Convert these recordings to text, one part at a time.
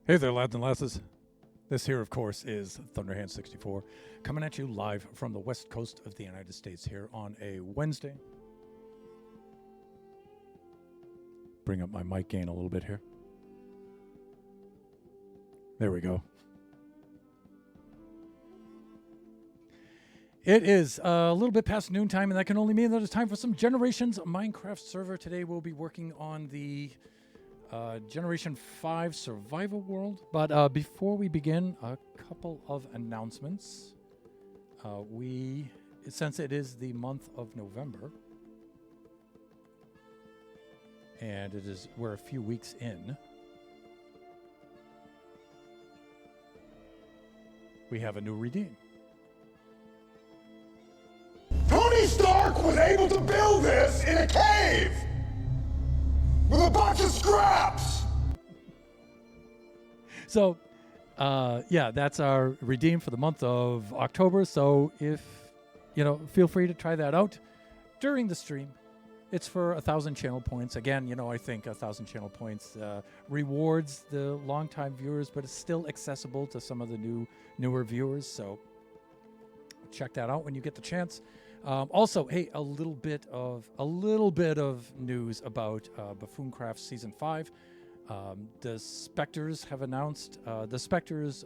Hey there, lads and lasses. This here, of course, is Thunderhand64, coming at you live from the west coast of the United States here on a Wednesday. Bring up my mic gain a little bit here. There we go. It is a little bit past noontime, and that can only mean that it's time for some Generations Minecraft server. Today we'll be working on the Generation 5 survival world. But before we begin, a couple of announcements. Since it is the month of November, and we're a few weeks in, we have a new redeem. Tony Stark was able to build this in a cave with a bunch of scraps. So, yeah, that's our redeem for the month of October. So feel free to try that out during the stream. It's for 1,000 channel points. Again, I think 1,000 channel points rewards the longtime viewers, but it's still accessible to some of the newer viewers. So check that out when you get the chance. Also, hey, a little bit of news about Buffooncraft Season 5. The Spectres have announced the Spectres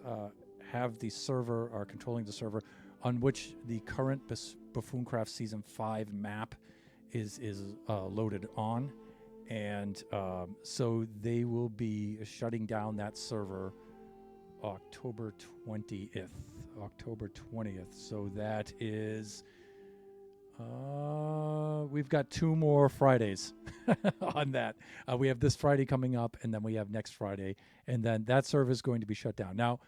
have the server, are controlling the server on which the current Buffooncraft Season 5 map is loaded on, and so they will be shutting down that server October 20th. So that is we've got 2 more Fridays on that. We have this Friday coming up, and then we have next Friday, and then that server is going to be shut down. Now,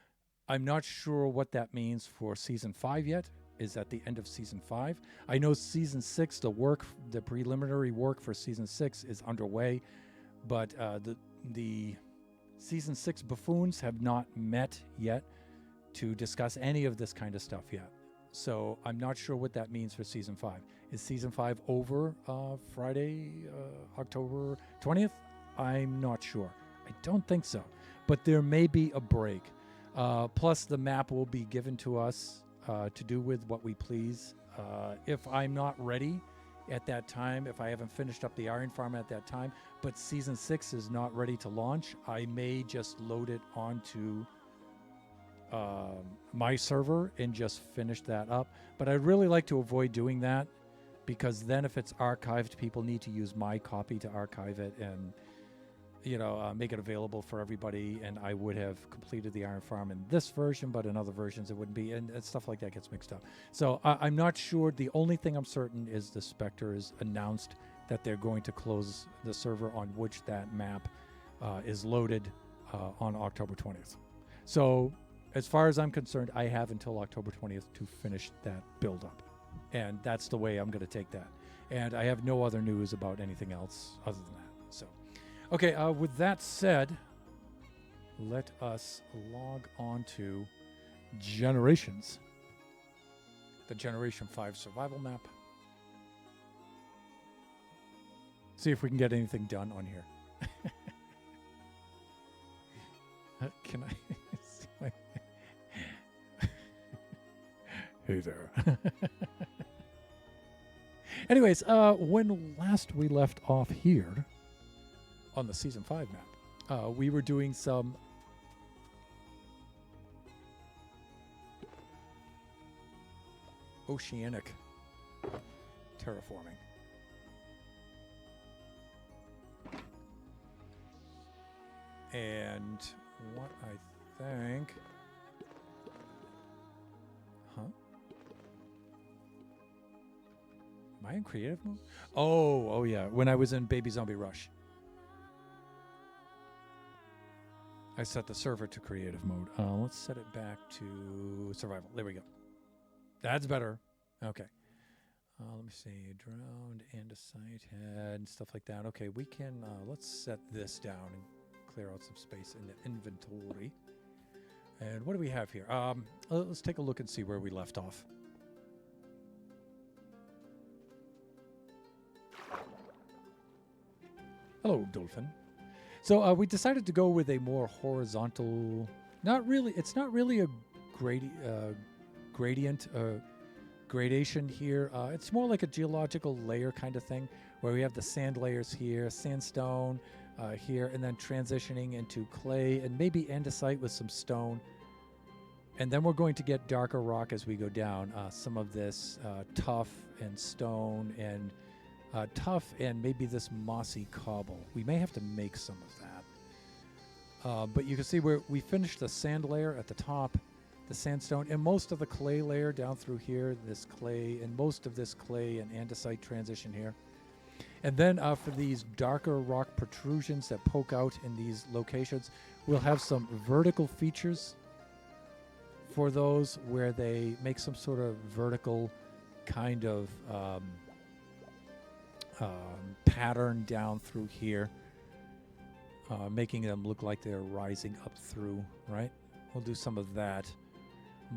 I'm not sure what that means for Season 5 yet. Is at the end of Season 5. I know Season 6, the preliminary work for Season 6 is underway, but the Season 6 buffoons have not met yet to discuss any of this kind of stuff yet. So I'm not sure what that means for Season 5. Is Season 5 over Friday, October 20th? I'm not sure. I don't think so. But there may be a break. Plus, the map will be given to us to do with what we please. If I'm not ready at that time, if I haven't finished up the Iron Farm at that time, but Season 6 is not ready to launch, I may just load it onto my server and just finish that up. But I'd really like to avoid doing that, because then if it's archived, people need to use my copy to archive it and make it available for everybody. And I would have completed the Iron Farm in this version, but in other versions it wouldn't be, and stuff like that gets mixed up. So I'm not sure. The only thing I'm certain is the Spectres announced that they're going to close the server on which that map is loaded on October 20th. So as far as I'm concerned, I have until October 20th to finish that build up. And that's the way I'm going to take that. And I have no other news about anything else other than that. So, okay, with that said, let us log on to Generations, the Generation 5 survival map. See if we can get anything done on here. Can I see my... Hey there. Anyways, when last we left off here on the Season 5 map, we were doing some oceanic terraforming. And what I think... Huh? Am I in creative mode? Oh yeah. When I was in Baby Zombie Rush, I set the server to creative mode. Let's set it back to survival. There we go. That's better. Okay. Let me see. Drowned, andesite head, stuff like that. Okay, we can, let's set this down and clear out some space in the inventory. And what do we have here? Let's take a look and see where we left off. Hello, Dolphin. So we decided to go with a more horizontal. Not really. It's not really a gradient gradation here. It's more like a geological layer kind of thing, where we have the sand layers here, sandstone here, and then transitioning into clay and maybe andesite with some stone. And then we're going to get darker rock as we go down. Some of this tuff and stone and tuff and maybe this mossy cobble. We may have to make some of that. But you can see where we finished the sand layer at the top, the sandstone, and most of the clay layer down through here, this clay, and most of this clay and andesite transition here. And then for these darker rock protrusions that poke out in these locations, we'll have some vertical features for those where they make some sort of vertical kind of pattern down through here, making them look like they're rising up through, right? We'll do some of that.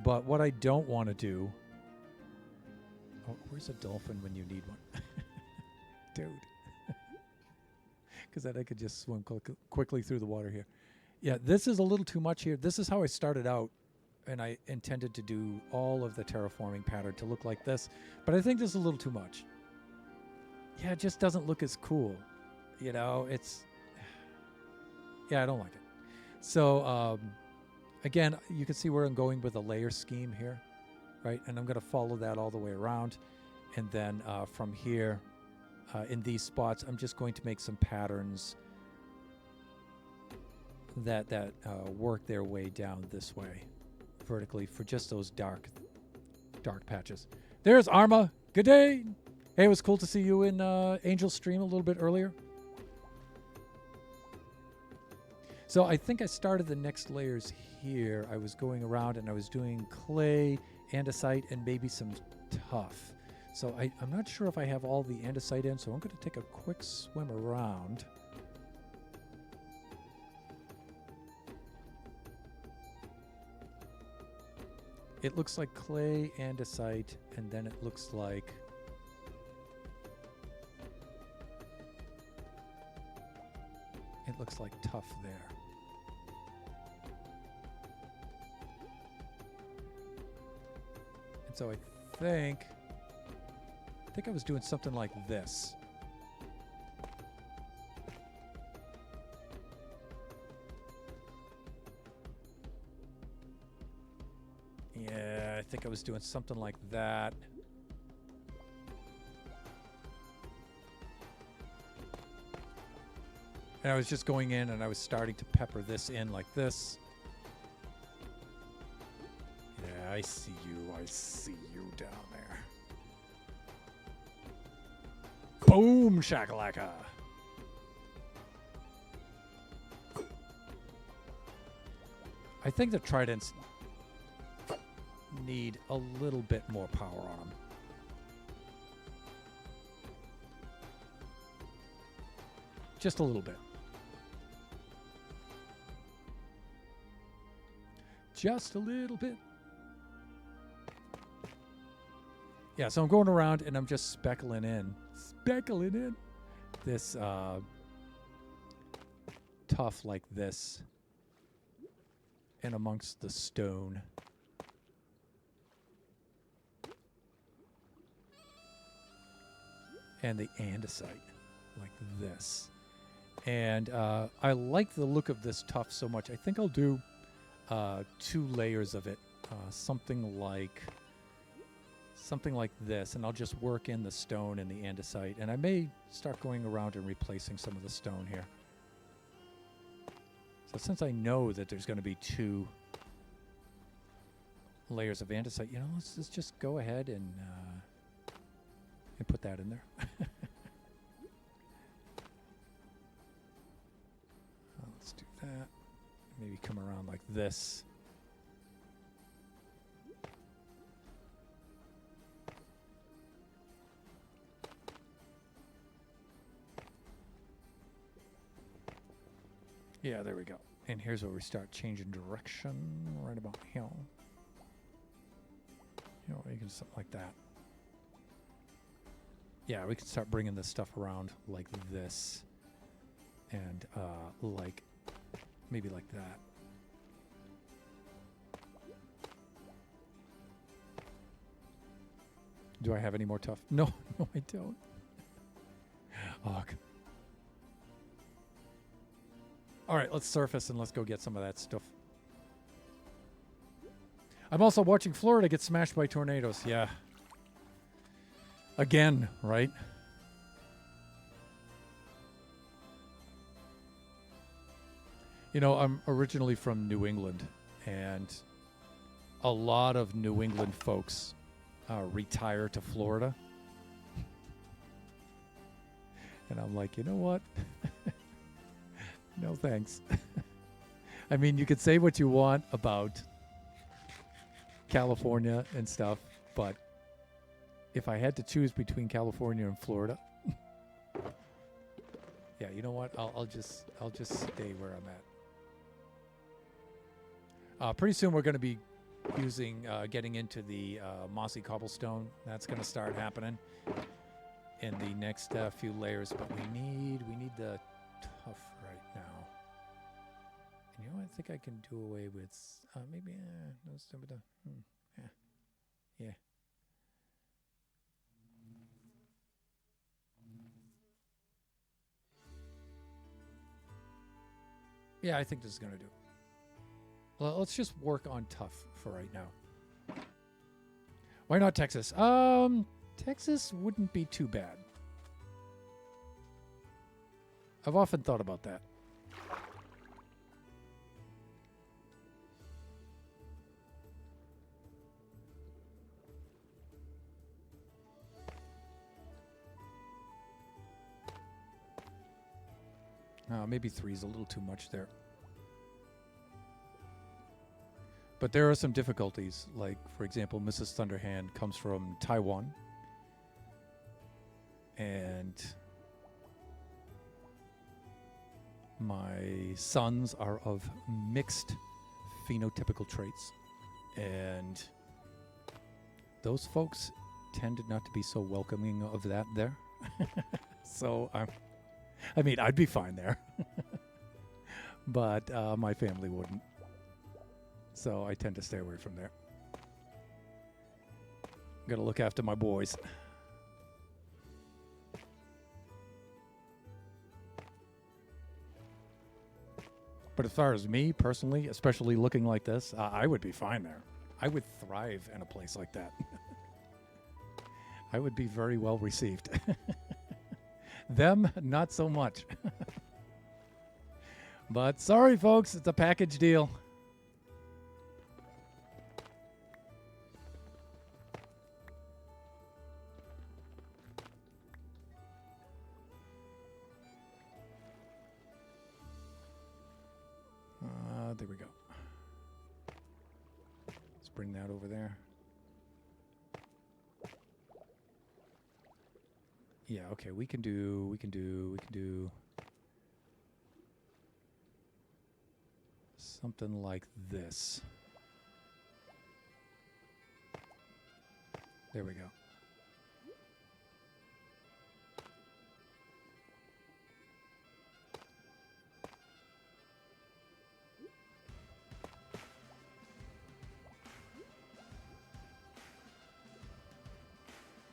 But what I don't want to do... Oh, where's a dolphin when you need one? Dude. Because then I could just swim quickly through the water here. Yeah, this is a little too much here. This is how I started out, and I intended to do all of the terraforming pattern to look like this. But I think this is a little too much. Yeah, it just doesn't look as cool. You know, it's... Yeah, I don't like it. So, again, you can see where I'm going with a layer scheme here, right? And I'm going to follow that all the way around. And then from here, in these spots, I'm just going to make some patterns that work their way down this way vertically for just those dark patches. There's Arma. Good day. Hey, it was cool to see you in Angel's stream a little bit earlier. So I think I started the next layers here. I was going around and I was doing clay, andesite, and maybe some tuff. So I'm not sure if I have all the andesite in, so I'm going to take a quick swim around. It looks like clay, andesite, and then it looks like... It looks like tuff there. And so I think I was doing something like this. Yeah, I think I was doing something like that. And I was just going in and I was starting to pepper this in like this. Yeah, I see you. I see you down there. Boom, shakalaka. I think the tridents need a little bit more power on them. Just a little bit. Just a little bit. Yeah, so I'm going around and I'm just speckling in this tuff like this and amongst the stone. And the andesite like this. And I like the look of this tuff so much. I think I'll do 2 layers of it, something like this, and I'll just work in the stone and the andesite, and I may start going around and replacing some of the stone here. So since I know that there's going to be 2 layers of andesite, you know, let's just go ahead and put that in there. Let's do that. Maybe come around like this. Yeah, there we go. And here's where we start changing direction, right about here. You know, you can something like that. Yeah, we can start bringing this stuff around like this. and like maybe like that. Do I have any more tough? No, no, I don't. Ugh. All right, let's surface and let's go get some of that stuff. I'm also watching Florida get smashed by tornadoes. Yeah. Again, right? You know, I'm originally from New England, and a lot of New England folks retire to Florida. And I'm like, you know what? No thanks. I mean, you could say what you want about California and stuff, but if I had to choose between California and Florida, yeah, you know what? I'll just stay where I'm at. Pretty soon we're going to be getting into the mossy cobblestone. That's going to start happening in the next few layers, but we need the tough right now. And you know, I think I can do away with maybe no stupid. Yeah. Yeah, I think this is gonna do. Well, let's just work on tough for right now. Why not Texas? Texas wouldn't be too bad. I've often thought about that. Maybe 3 is a little too much there. But there are some difficulties. Like, for example, Mrs. Thunderhand comes from Taiwan. And my sons are of mixed phenotypical traits. And those folks tended not to be so welcoming of that there. So I mean, I'd be fine there. But my family wouldn't. So I tend to stay away from there. Got to look after my boys. But as far as me personally, especially looking like this, I would be fine there. I would thrive in a place like that. I would be very well received. Them, not so much. But sorry, folks, it's a package deal. There we go. Let's bring that over there. Yeah, okay, we can do something like this. There we go.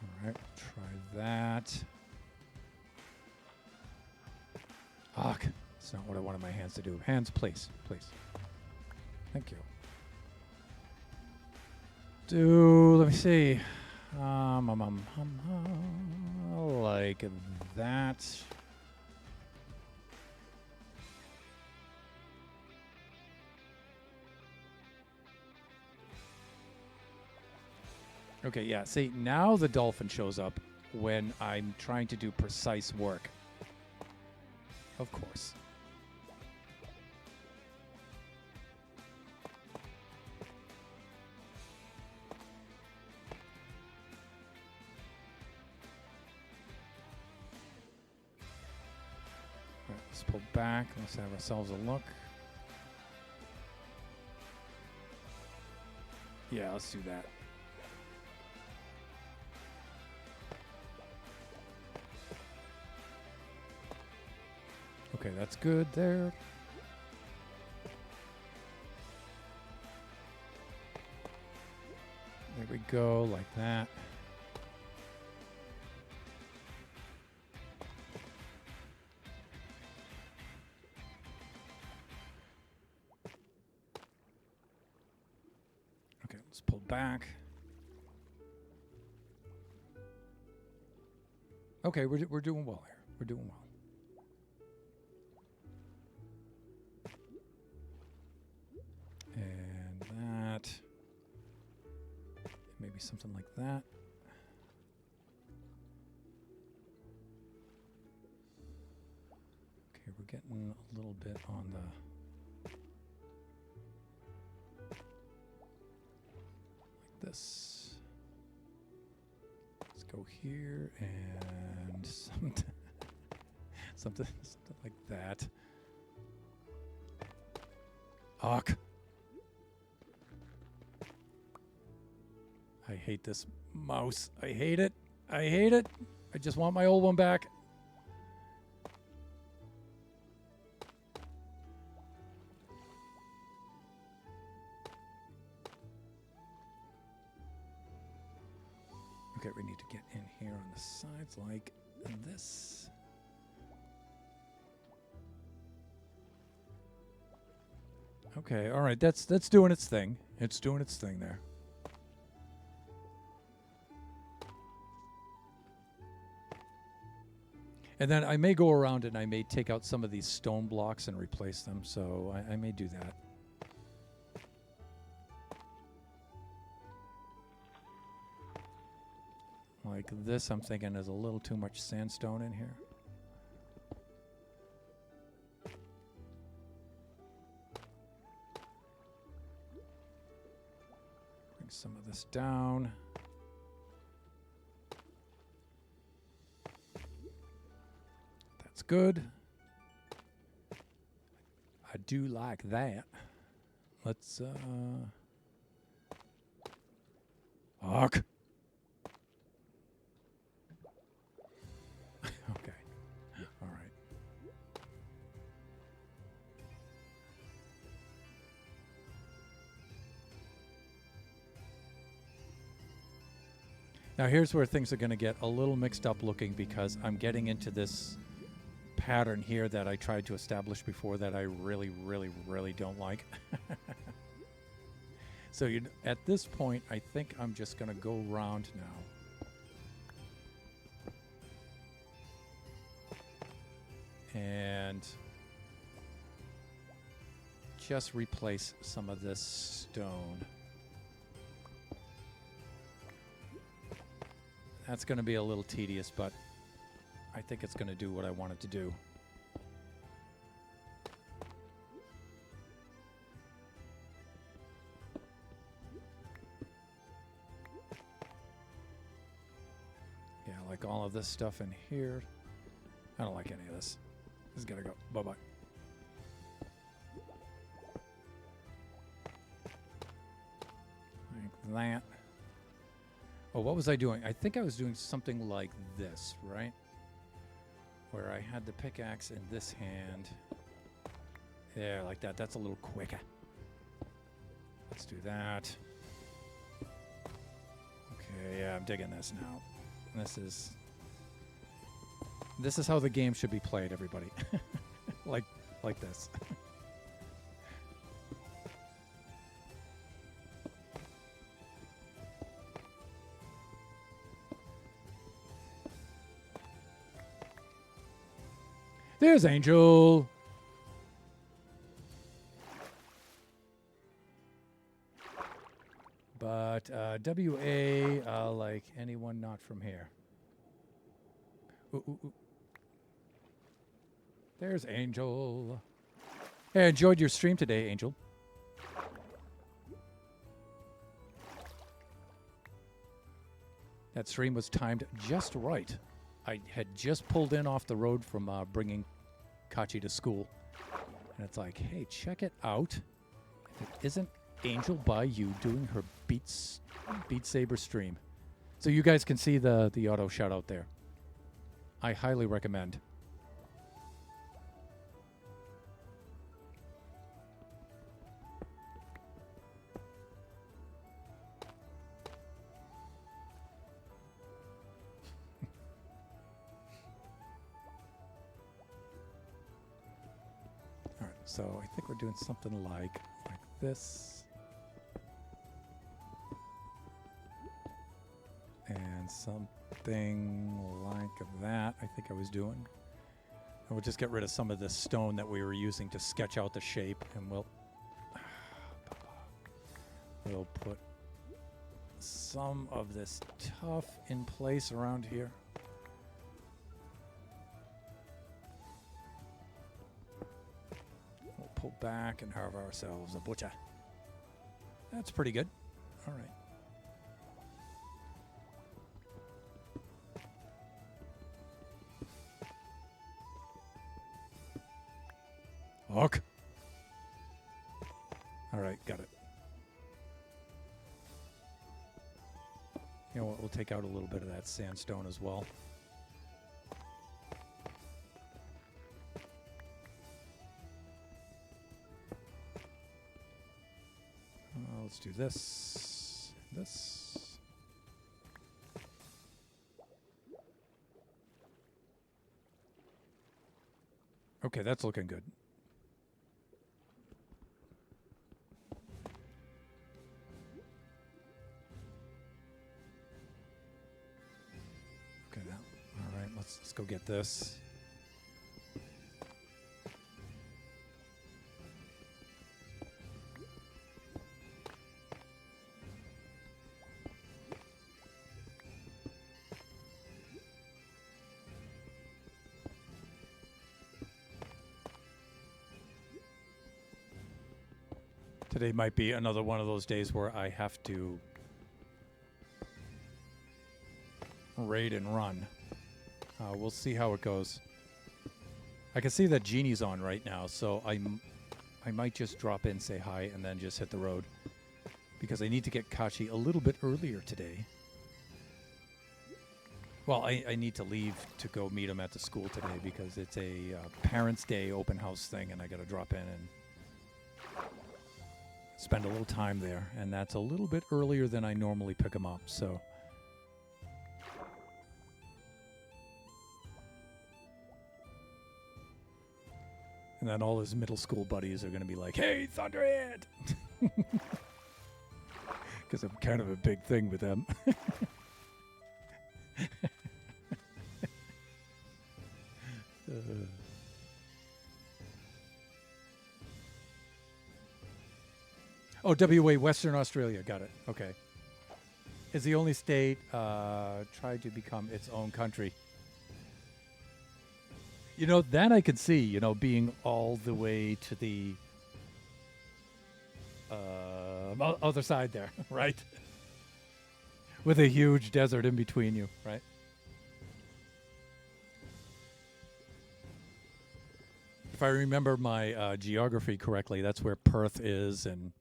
All right, try that. Ah, that's not what I wanted my hands to do. Hands, please, please. Thank you. Let me see. Like that. Okay, yeah. See, now the dolphin shows up when I'm trying to do precise work. Of course. All right, let's pull back. Let's have ourselves a look. Yeah, let's do that. Okay, that's good there. There we go, like that. Okay, let's pull back. Okay, we're doing well here. We're doing well. And that. Maybe something like that. Okay, we're getting a little bit on the... like this. Let's go here and something like that. Arc. I hate this mouse. I hate it. I hate it. I just want my old one back. Okay, we need to get in here on the sides like this. Okay, all right. That's doing its thing. It's doing its thing there. And then I may go around and I may take out some of these stone blocks and replace them. So I may do that. Like this, I'm thinking there's a little too much sandstone in here. Bring some of this down. That's good. I do like that. Let's arc. Okay. All right. Now here's where things are going to get a little mixed up looking, because I'm getting into this pattern here that I tried to establish before that I really, really, really don't like. So at this point, I think I'm just going to go round now. And just replace some of this stone. That's going to be a little tedious, but I think it's going to do what I want it to do. Yeah, like all of this stuff in here. I don't like any of this. This is going to go. Bye-bye. Like that. Oh, what was I doing? I think I was doing something like this, right? Where I had the pickaxe in this hand. Yeah, like that. That's a little quicker. Let's do that. Okay, yeah, I'm digging this now. This is how the game should be played, everybody. like this. There's Angel. But W.A. Like anyone not from here. Ooh, ooh, ooh. There's Angel. Hey, I enjoyed your stream today, Angel. That stream was timed just right. I had just pulled in off the road from bringing Kachi to school. And it's like, hey, check it out. If it isn't Angel by you doing her Beat Saber stream. So you guys can see the auto shout out there. I highly recommend. So I think we're doing something like this. And something like that, I think I was doing. And we'll just get rid of some of this stone that we were using to sketch out the shape, and we'll put some of this tuff in place around here. We'll pull back and have ourselves a butcher. That's pretty good. All right. Hook. All right, got it. You know what? We'll take out a little bit of that sandstone as well. Let's do this. This. Okay, that's looking good. Okay, now, all right, let's go get this. Today might be another one of those days where I have to raid and run. We'll see how it goes. I can see that Jeannie's on right now, so I might just drop in, say hi, and then just hit the road. Because I need to get Kachi a little bit earlier today. Well, I need to leave to go meet him at the school today because it's a Parents' Day open house thing, and I got to drop in and spend a little time there, and that's a little bit earlier than I normally pick him up, so. And then all his middle school buddies are going to be like, hey, Thunderhead! Because I'm kind of a big thing with them. Oh, WA, Western Australia. Got it. Okay. Is the only state tried to become its own country. You know, that I could see, you know, being all the way to the other side there, right? With a huge desert in between you, right? If I remember my geography correctly, that's where Perth is, and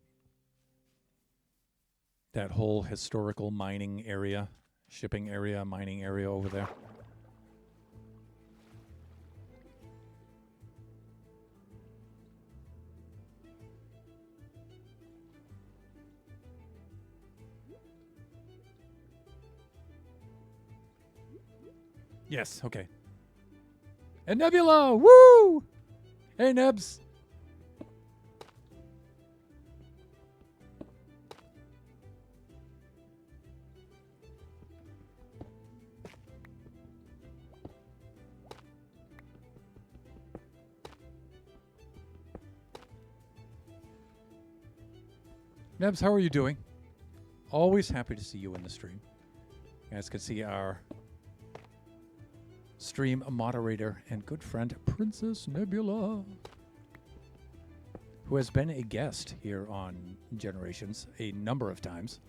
that whole historical mining area, shipping area, mining area over there. Yes, okay. And Nebula, woo! Hey, Nebs. Nebs, how are you doing? Always happy to see you in the stream. You guys can see our stream moderator and good friend, Princess Nebula, who has been a guest here on Generations a number of times.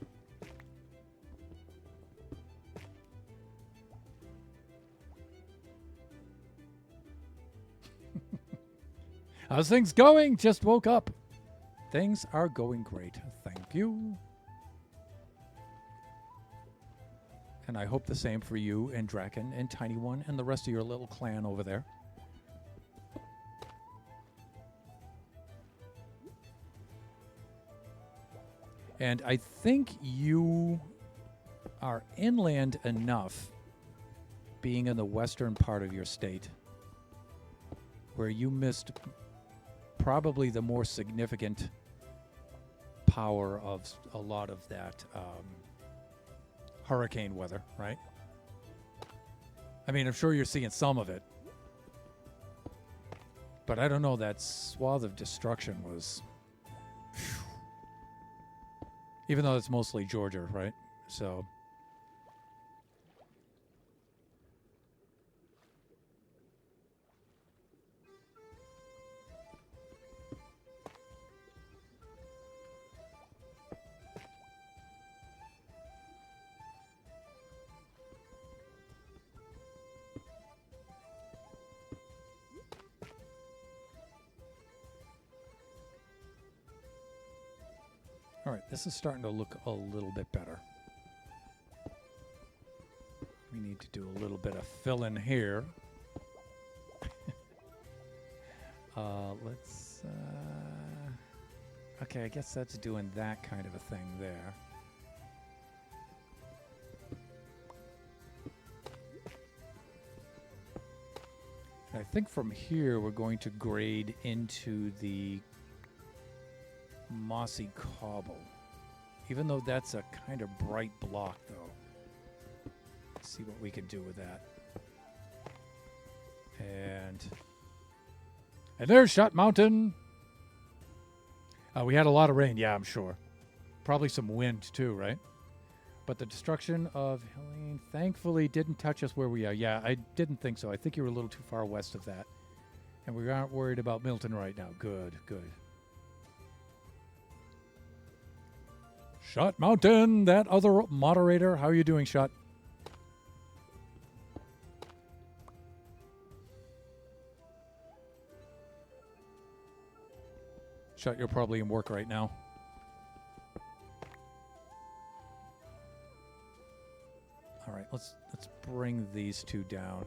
How's things going? Just woke up. Things are going great. Thank you. And I hope the same for you and Draken and Tiny One and the rest of your little clan over there. And I think you are inland enough, being in the western part of your state, where you missed probably the more significant power of a lot of that hurricane weather, right? I mean, I'm sure you're seeing some of it. But I don't know, that swath of destruction was... Even though it's mostly Georgia, right? So... All right, this is starting to look a little bit better. We need to do a little bit of fill in here. Let's... okay, I guess that's doing that kind of a thing there. I think from here we're going to grade into the mossy cobble, even though that's a kind of bright block, though. Let's see what we can do with that. And there's Shut Mountain. We had a lot of rain, yeah, I'm sure. Probably some wind too, right? But the destruction of Helene thankfully didn't touch us where we are. Yeah, I didn't think so. I think you were a little too far west of that. And we aren't worried about Milton right now. Good, good. Shut Mountain, that other moderator. How are you doing, Shut? Shut, you're probably in work right now. All right, let's bring these two down.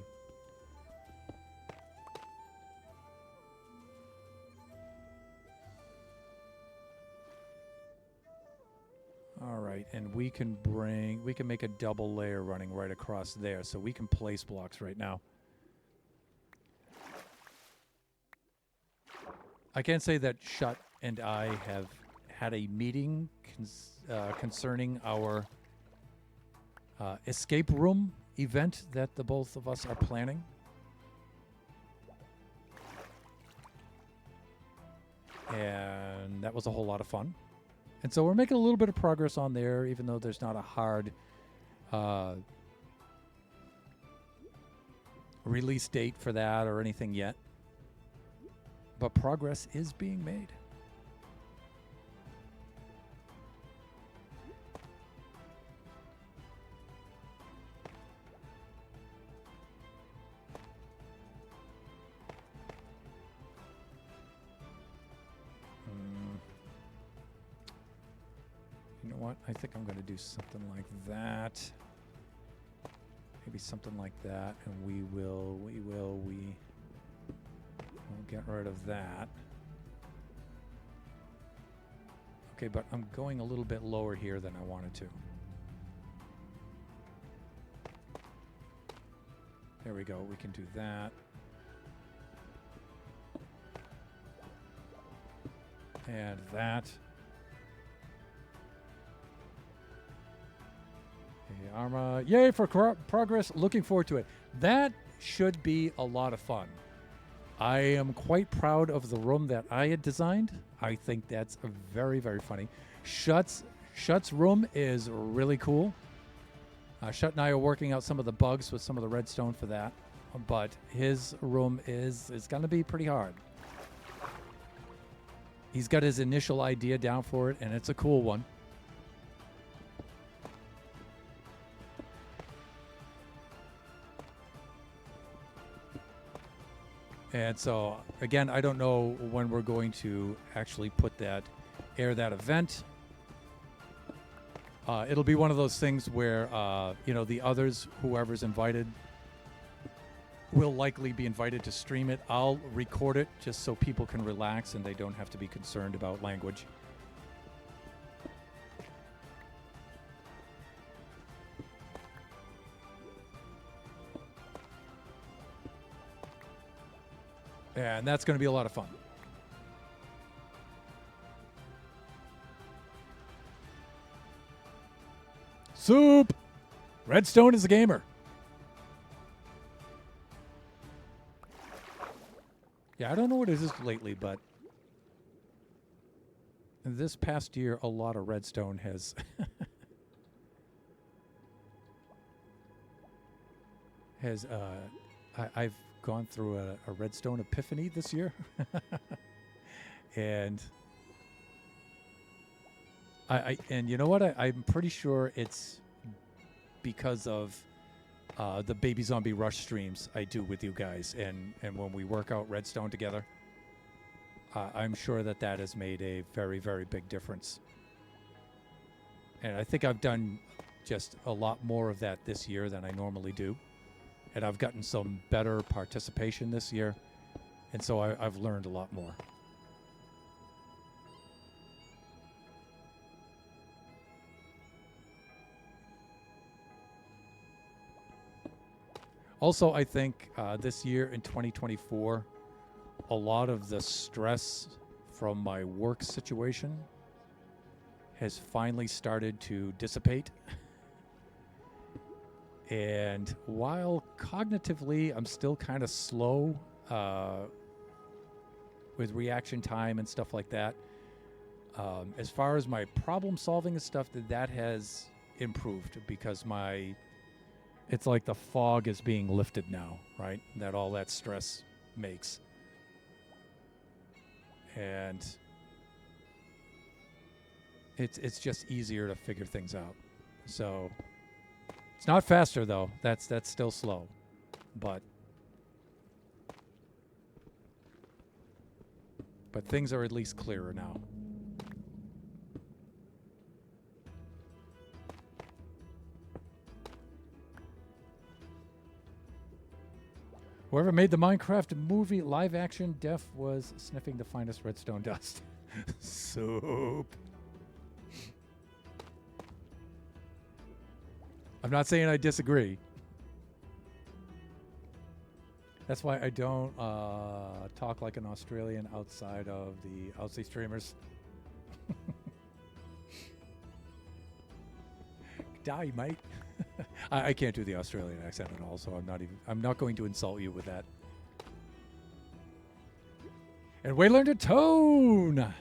All right, and we can make a double layer running right across there, so we can place blocks right now. I can say that Shut and I have had a meeting concerning our escape room event that the both of us are planning. And that was a whole lot of fun. And so we're making a little bit of progress on there, even though there's not a hard release date for that or anything yet. But progress is being made. You know what? I think I'm going to do something like that. Maybe something like that, and we'll get rid of that. Okay, but I'm going a little bit lower here than I wanted to. There we go. We can do that. And that. Hey, Arma. Yay for progress. Looking forward to it. That should be a lot of fun. I am quite proud of the room that I had designed. I think that's very, very funny. Shut's room is really cool. Shut and I are working out some of the bugs with some of the redstone for that, but his room is going to be pretty hard. He's got his initial idea down for it, and it's a cool one. And so, again, I don't know when we're going to actually air that event. It'll be one of those things where, the others, whoever's invited, will likely be invited to stream it. I'll record it just so people can relax and they don't have to be concerned about language. And that's going to be a lot of fun. Soup. Redstone is a gamer. Yeah, I don't know what it is lately, but this past year, a lot of Redstone has I've gone through a Redstone epiphany this year, and and you know what? I'm pretty sure it's because of the Baby Zombie Rush streams I do with you guys, and when we work out Redstone together. I'm sure that has made a very, very big difference. And I think I've done just a lot more of that this year than I normally do. And I've gotten some better participation this year. And so I've learned a lot more. Also, I think this year in 2024, a lot of the stress from my work situation has finally started to dissipate. And while cognitively I'm still kind of slow with reaction time and stuff like that, as far as my problem solving and stuff, that has improved because it's like the fog is being lifted now, right? That all that stress makes. And it's just easier to figure things out. So it's not faster though. That's still slow, but things are at least clearer now. Whoever made the Minecraft movie live action Def was sniffing the finest redstone dust. Soup. I'm not saying I disagree. That's why I don't talk like an Australian outside of the Aussie streamers. Die, mate. I can't do the Australian accent at all, so I'm not going to insult you with that. And Waylander Tone.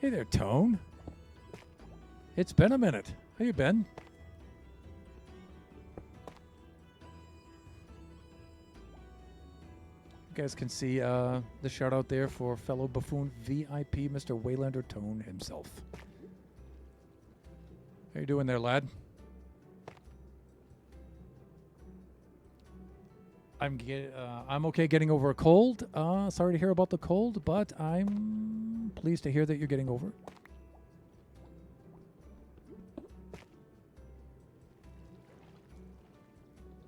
Hey there, Tone. It's been a minute. How you been? You guys can see the shout out there for fellow buffoon VIP, Mr. Waylander Tone himself. How you doing there, lad? I'm okay getting over a cold. Sorry to hear about the cold, but I'm pleased to hear that you're getting over it.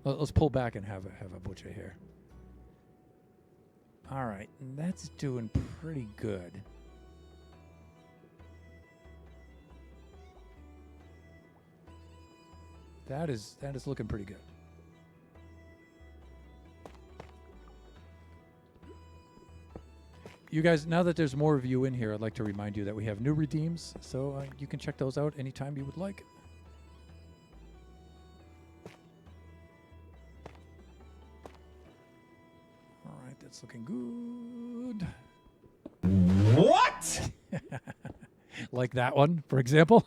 Let's pull back and have a butcher here. All right, that's doing pretty good. That is looking pretty good. You guys, now that there's more of you in here, I'd like to remind you that we have new redeems, so you can check those out anytime you would like. All right, that's looking good. What? Like that one, for example.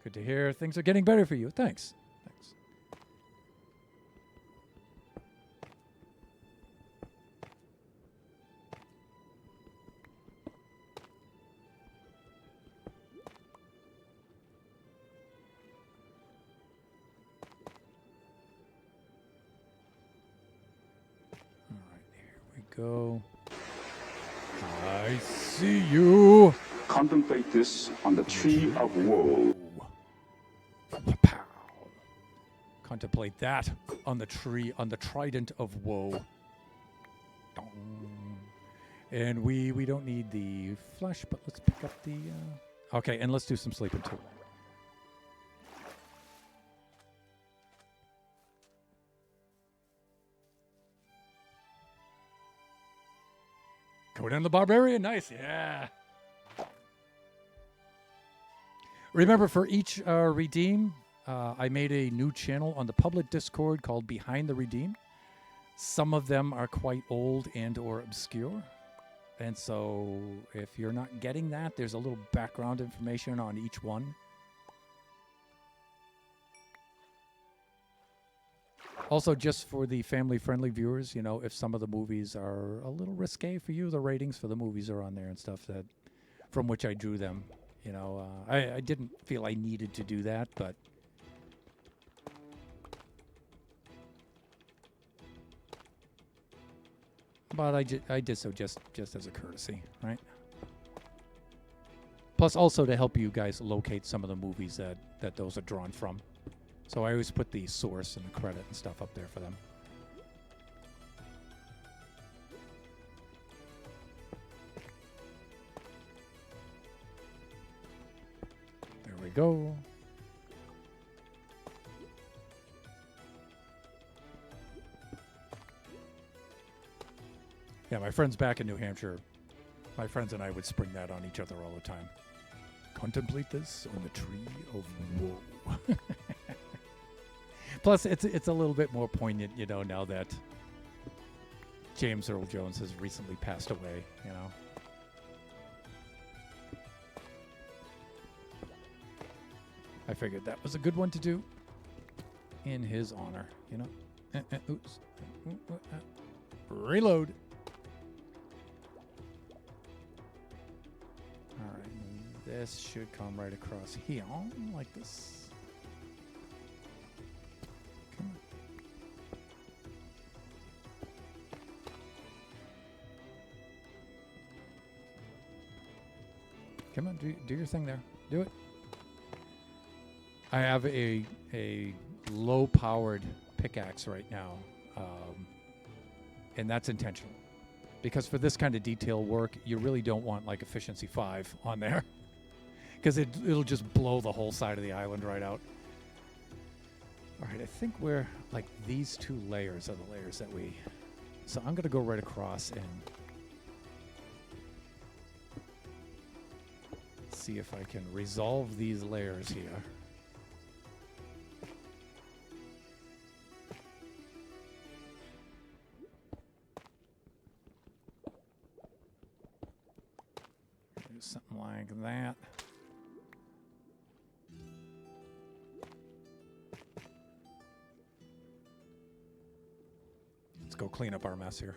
Good to hear things are getting better for you. Thanks. Thanks. All right, here we go. I see you. Contemplate this on the tree of woe. Pow. Contemplate that on the tree, on the trident of woe. Dong. And we don't need the flesh, but let's pick up the... Okay, and let's do some sleeping too. Conan the Barbarian, nice, yeah. Remember, for each redeem, I made a new channel on the public Discord called Behind the Redeem. Some of them are quite old and or obscure. And so if you're not getting that, there's a little background information on each one. Also, just for the family-friendly viewers, you know, if some of the movies are a little risque for you, the ratings for the movies are on there and stuff that, from which I drew them. You know, I didn't feel I needed to do that, but I did so just as a courtesy, right? Plus, also to help you guys locate some of the movies that those are drawn from. So I always put the source and the credit and stuff up there for them. There we go. Yeah, my friends back in New Hampshire, my friends and I would spring that on each other all the time. Contemplate this on the tree of woe. Plus, it's a little bit more poignant, you know, now that James Earl Jones has recently passed away, you know. I figured that was a good one to do in his honor, you know. Oops. Reload. All right, this should come right across here, like this. Come on. Come on, do your thing there. Do it. I have a low-powered pickaxe right now, and that's intentional. Because for this kind of detail work, you really don't want like efficiency 5 on there. Because it'll just blow the whole side of the island right out. All right, I think we're like these 2 layers are the layers that we... So I'm going to go right across and see if I can resolve these layers here. Something like that. Let's go clean up our mess here.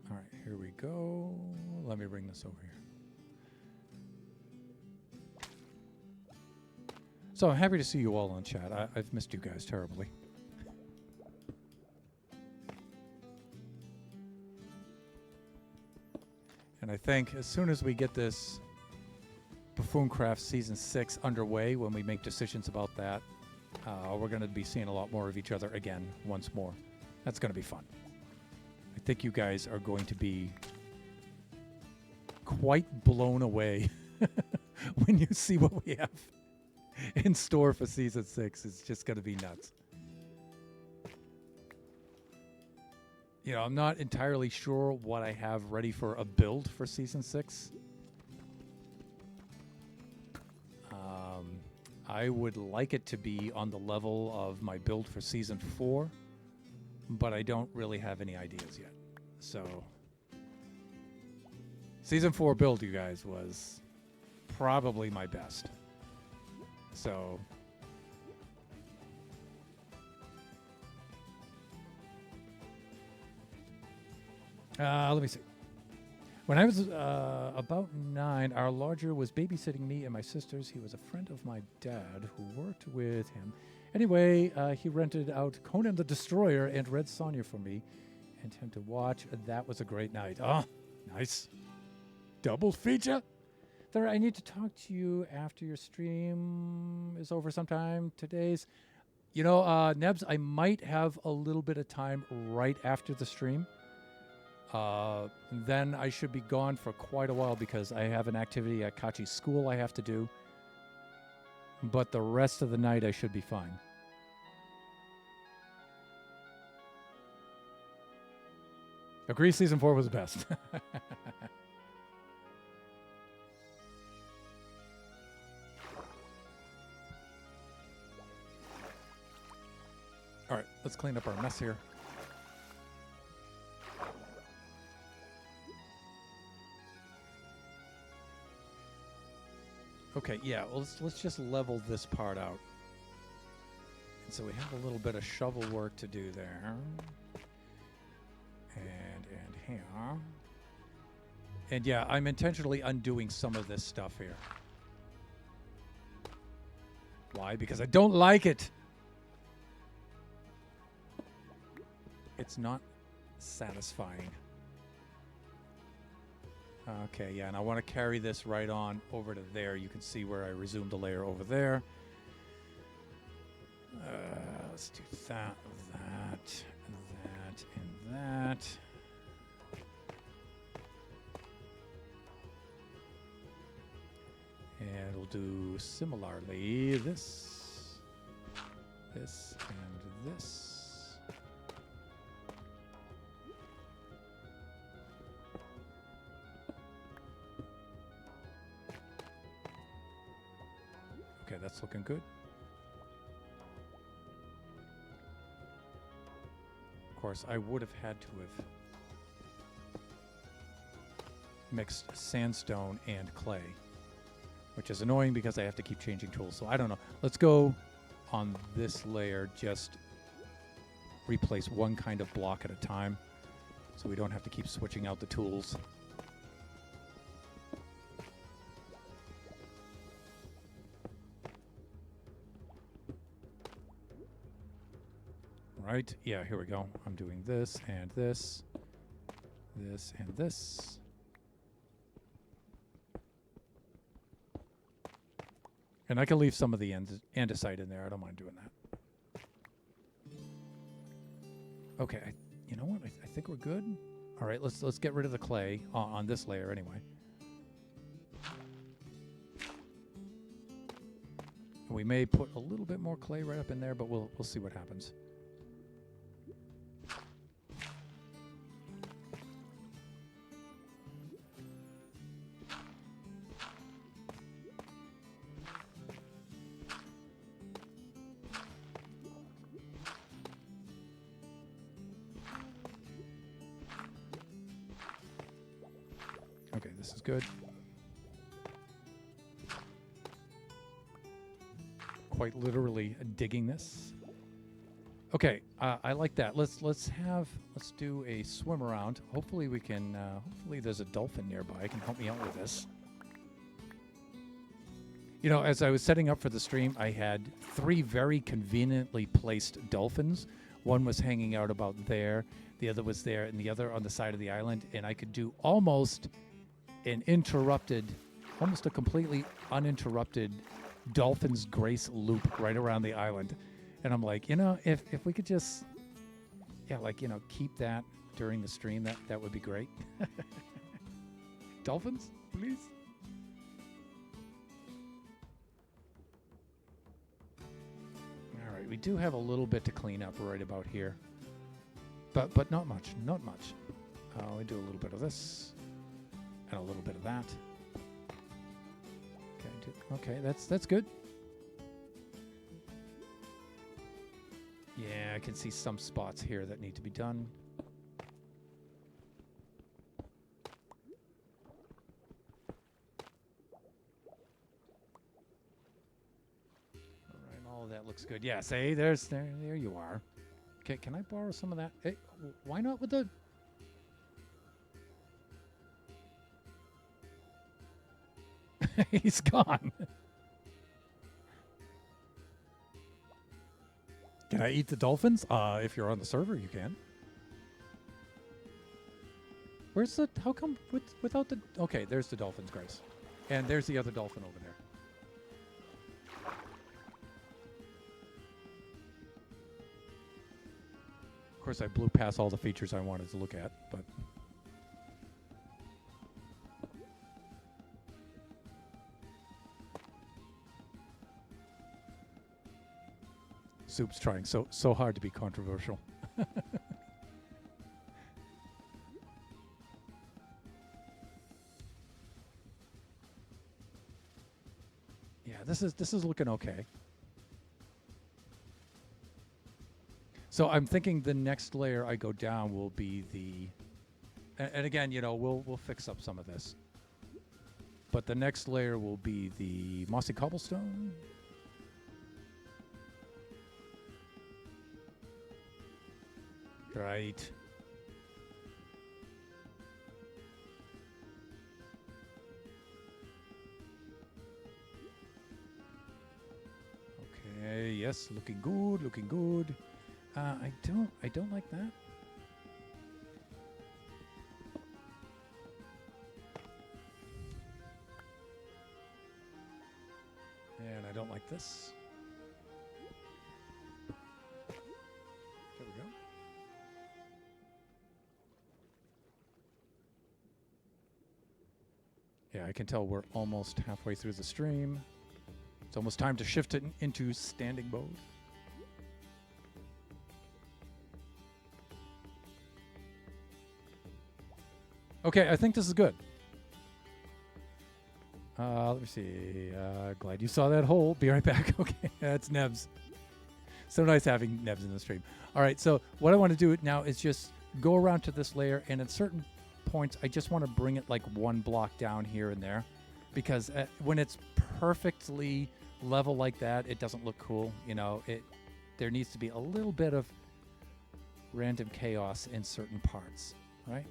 All right, here we go. Let me bring this over here. So I'm happy to see you all on chat. I've missed you guys terribly. And I think as soon as we get this Buffoon-Craft Season 6 underway, when we make decisions about that, we're going to be seeing a lot more of each other again once more. That's going to be fun. I think you guys are going to be quite blown away when you see what we have in store for Season 6. It's just going to be nuts. You know, I'm not entirely sure what I have ready for a build for Season 6. I would like it to be on the level of my build for Season 4, but I don't really have any ideas yet. So, Season 4 build, you guys, was probably my best. So, let me see. When I was about 9, our lodger was babysitting me and my sisters. He was a friend of my dad who worked with him. Anyway, he rented out Conan the Destroyer and Red Sonja for me and him to watch. That was a great night. Oh, nice. Double feature. There, I need to talk to you after your stream is over sometime. Today's, you know, Nebs, I might have a little bit of time right after the stream. Then I should be gone for quite a while because I have an activity at Kachi's school I have to do. But the rest of the night I should be fine. Agree, season 4 was best. All right, let's clean up our mess here. Okay, yeah, well, let's just level this part out. And so we have a little bit of shovel work to do there. And here. And yeah, I'm intentionally undoing some of this stuff here. Why? Because I don't like it. It's not satisfying. Okay, yeah, and I want to carry this right on over to there. You can see where I resumed the layer over there. Let's do that, that, and that. And we'll do similarly this, and this. Okay, that's looking good. Of course, I would have had to have mixed sandstone and clay, which is annoying because I have to keep changing tools. So I don't know. Let's go on this layer, just replace one kind of block at a time so we don't have to keep switching out the tools. Right? Yeah, here we go. I'm doing this and this, this and this. And I can leave some of the andesite in there. I don't mind doing that. Okay, you know what? I think we're good. All right, let's get rid of the clay on this layer anyway. And we may put a little bit more clay right up in there, but we'll see what happens. Okay, this is good. Quite literally digging this. Okay, I like that. Let's do a swim around. Hopefully we can. Hopefully there's a dolphin nearby. Can help me out with this. You know, as I was setting up for the stream, I had 3 very conveniently placed dolphins. One was hanging out about there, the other was there, and the other on the side of the island. And I could do almost a completely uninterrupted Dolphin's Grace loop right around the island. And I'm like, you know, if we could just, yeah, like, you know, keep that during the stream, that would be great. Dolphins, please. All right, we do have a little bit to clean up right about here, but not much. We do a little bit of this and a little bit of that. Okay, that's good. Yeah, I can see some spots here that need to be done. All right, all of that looks good. Yeah, say there you are. Okay, can I borrow some of that? Hey, why not with the... He's gone. Can I eat the dolphins? If you're on the server, you can. Where's the... How come without the... Okay, there's the Dolphin's Grace. And there's the other dolphin over there. Of course, I blew past all the features I wanted to look at, but... Soup's trying so hard to be controversial. this is looking okay. So I'm thinking the next layer I go down will be the, and again, you know, we'll fix up some of this. But the next layer will be the mossy cobblestone. Right. Okay, yes, looking good, looking good. I don't like that. And I don't like this. There we go. Yeah, I can tell we're almost halfway through the stream. It's almost time to shift it into standing mode. Okay, I think this is good. Let me see. Glad you saw that hole. Be right back. Okay, that's Nebs. So nice having Nebs in the stream. All right, so what I want to do now is just go around to this layer, and at certain points, I just want to bring it like one block down here and there, because when it's perfectly level like that, it doesn't look cool. You know, there needs to be a little bit of random chaos in certain parts, right?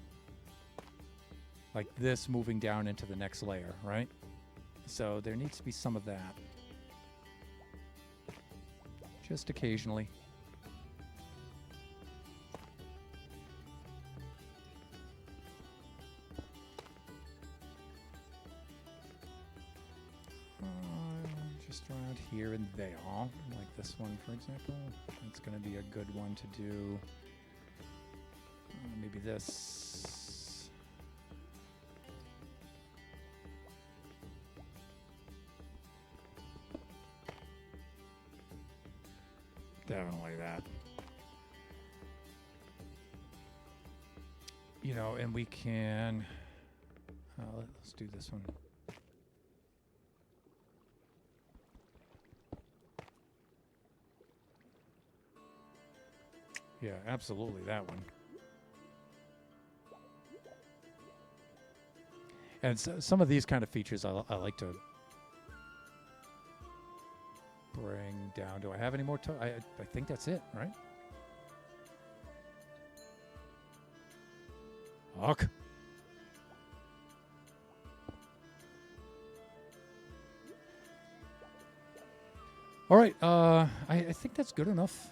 Like this moving down into the next layer, right? So there needs to be some of that. Just occasionally. Just around here and there. Like this one, for example. That's going to be a good one to do. Maybe this. Definitely that. You know, and we can... let's do this one. Yeah, absolutely that one. And so, some of these kind of features I like to bring down. Do I have any more? I think that's it, right? Huck. All right. I think that's good enough.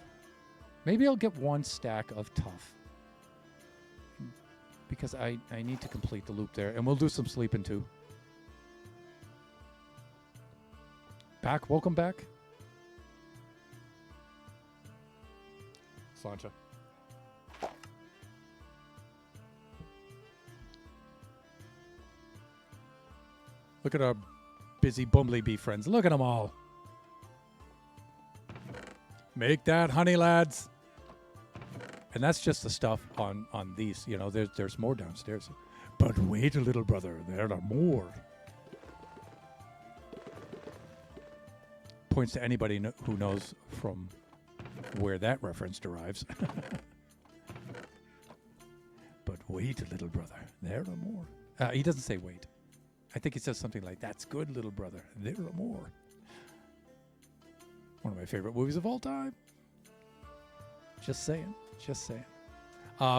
Maybe I'll get one stack of tough, because I need to complete the loop there, and we'll do some sleeping too. Back. Welcome back. Slancha. Look at our busy bumblebee friends. Look at them all. Make that honey, lads. And that's just the stuff on these. You know, there's more downstairs. But wait a little, brother. There are more. Points to anybody who knows from where that reference derives. But wait a little, brother. There are more. He doesn't say wait. I think he says something like, that's good, little brother. There are more. One of my favorite movies of all time. Just saying. Just saying.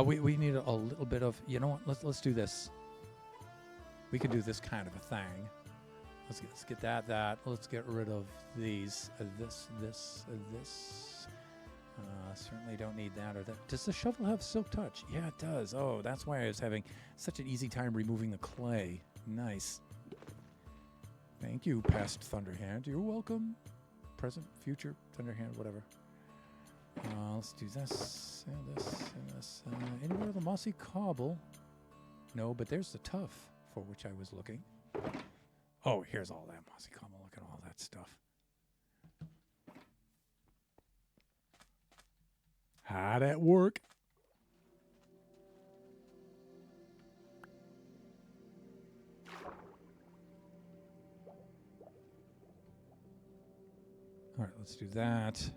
We need a little bit of, you know what? Let's do this. We could do this kind of a thing. Let's get that. Let's get rid of these. This. Certainly don't need that or that. Does the shovel have silk touch? Yeah, it does. Oh, that's why I was having such an easy time removing the clay. Nice. Thank you, past Thunderhand. You're welcome. Present, future, Thunderhand, whatever. Let's do this, and this, and this. Anywhere the mossy cobble? No, but there's the tough for which I was looking. Oh, here's all that mossy cobble. Look at all that stuff. How'd that work? Let's do that.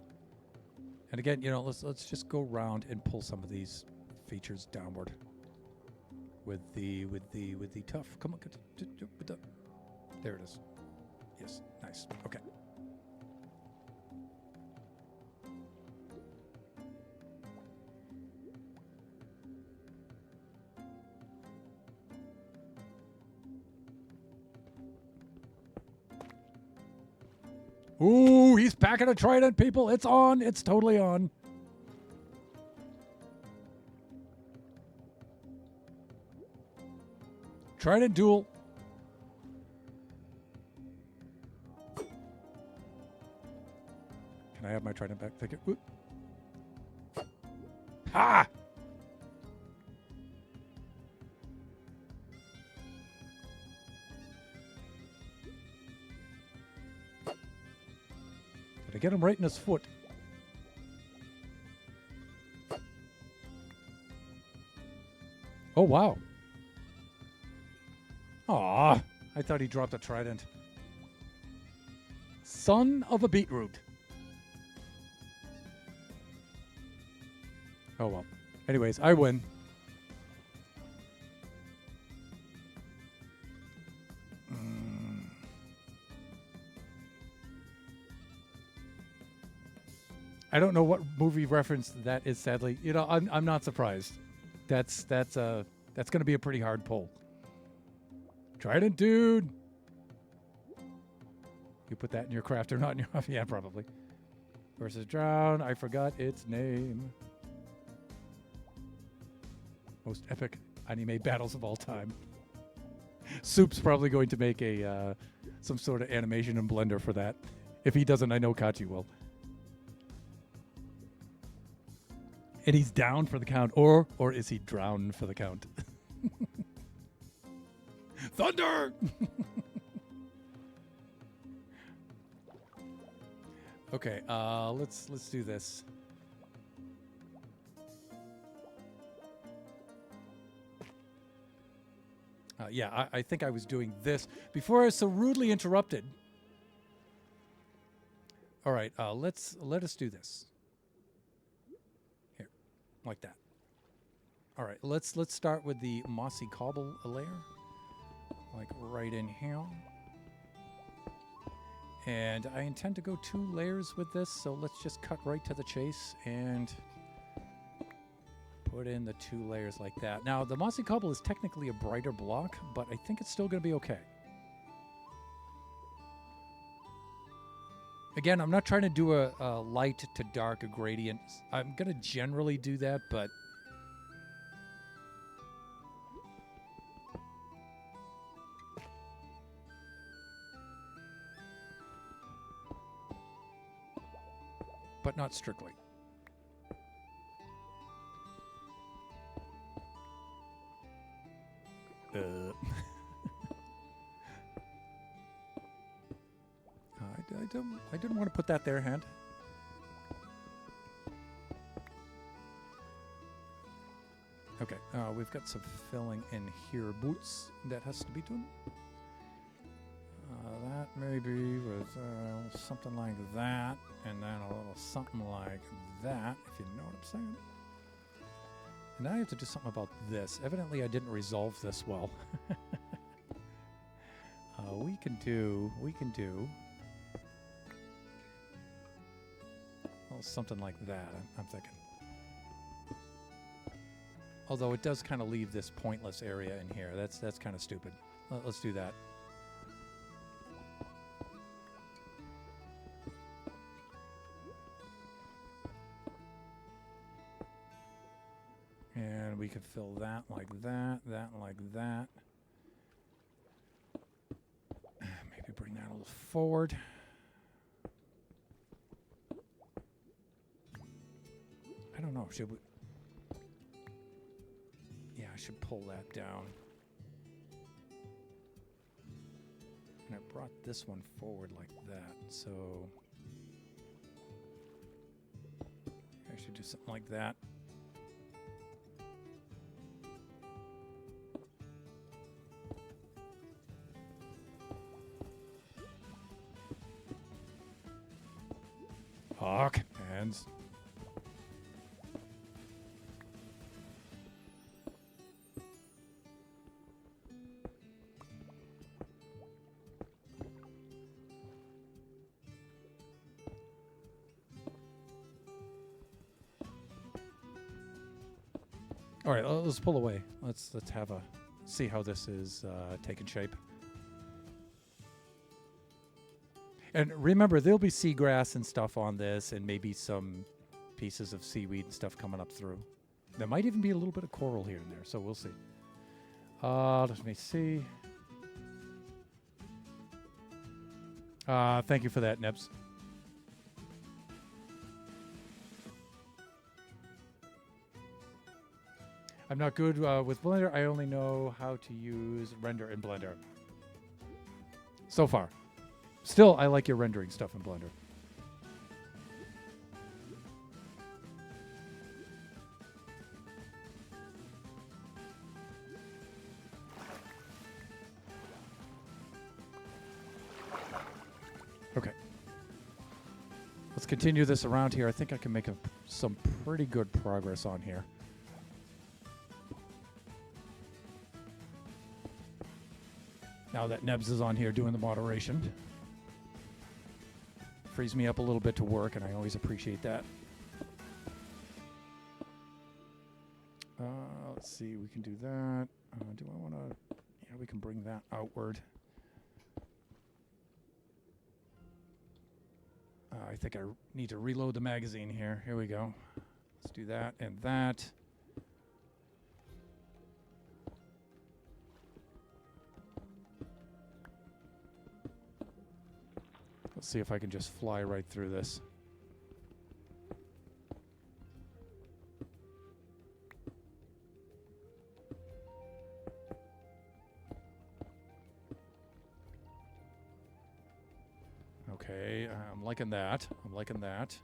And again, let's just go around and pull some of these features downward with the tough. Come on, there it is. Yes, nice. Okay. Ooh, he's packing a trident, people. It's on. It's totally on. Trident duel. Can I have my trident back? Thank you. Ooh. Ha! Did I get him right in his foot? Oh, wow. Aw, I thought he dropped a trident. Son of a beetroot. Oh, well. Anyways, I win. I don't know what movie reference that is, sadly. I'm not surprised. That's going to be a pretty hard pull. Trident dude. You put that in your craft or not in your yeah, probably. Versus Drown. I forgot its name. Most epic anime battles of all time. Soup's probably going to make a some sort of animation in Blender for that. If he doesn't, I know Kachi will. And he's down for the count, or is he drowned for the count? Thunder! Okay, let's do this. Yeah, I think I was doing this before I was so rudely interrupted. All right, let us do this. Here, like that. All right, let's start with the mossy cobble layer, like right in here. And I intend to go 2 layers with this, so let's just cut right to the chase and put in the 2 layers like that. Now, the mossy cobble is technically a brighter block, but I think it's still going to be okay. Again, I'm not trying to do a light to dark gradient. I'm going to generally do that, but not strictly. I didn't want to put that there, hand. Okay, we've got some filling in here. Boots, that has to be done. That maybe with something like that, and then a little something like that, if you know what I'm saying. And now I have to do something about this. Evidently, I didn't resolve this well. We can do something like that, I'm thinking. Although it does kind of leave this pointless area in here. That's kind of stupid. Let's do that. And we could fill that like that, that like that. Maybe bring that a little forward. I don't know, should we? Yeah, I should pull that down. And I brought this one forward like that, so I should do something like that. hands. All right, let's pull away. Let's have a see how this is taking shape. And remember, there'll be seagrass and stuff on this, and maybe some pieces of seaweed and stuff coming up through. There might even be a little bit of coral here and there, so we'll see. Let me see. Thank you for that, Nebs. I'm not good with Blender. I only know how to use render in Blender. So far. Still, I like your rendering stuff in Blender. Okay. Let's continue this around here. I think I can make some pretty good progress on here. Now that Nebs is on here doing the moderation. Frees me up a little bit to work, and I always appreciate that. Let's see, we can do that. Do I want to... Yeah, we can bring that outward. I think I need to reload the magazine here. Here we go. Let's do that and that. Let's see if I can just fly right through this. Okay, I'm liking that. I'm liking that.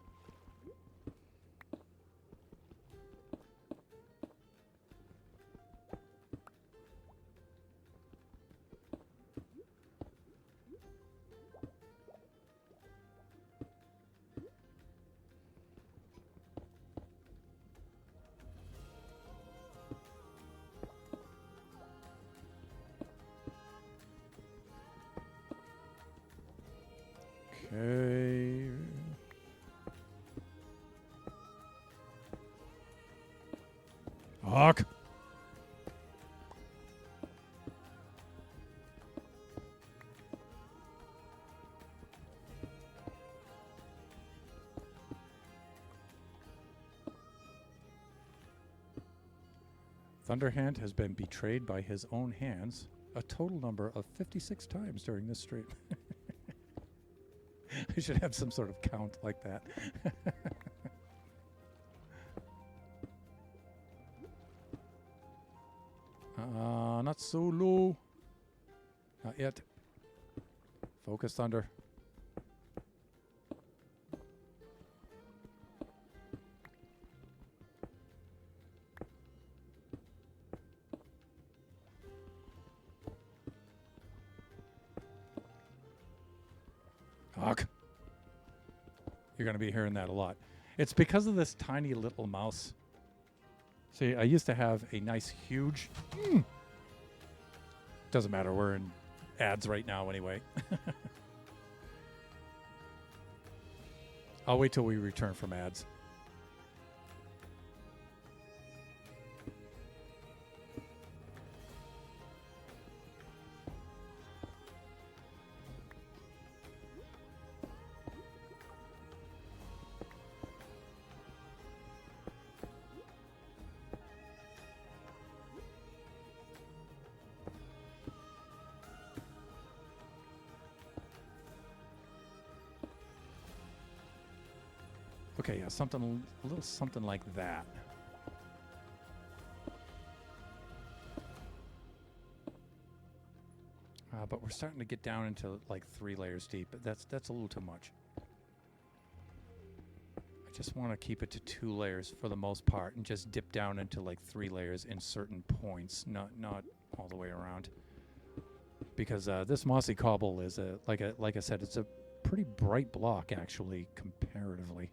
Okay. Hawk. Thunderhand has been betrayed by his own hands a total number of 56 times during this stream. I should have some sort of count like that. Not so low. Not yet. Focus, Thunder. Hawk. You're going to be hearing that a lot. It's because of this tiny little mouse. See, I used to have a nice, huge... Doesn't matter. We're in ads right now anyway. I'll wait till we return from ads. Okay, yeah, something, a little something like that. But we're starting to get down into like 3 layers deep, but that's a little too much. I just want to keep it to 2 layers for the most part, and just dip down into like 3 layers in certain points, not all the way around. Because this mossy cobble is like I said, it's a pretty bright block actually, comparatively.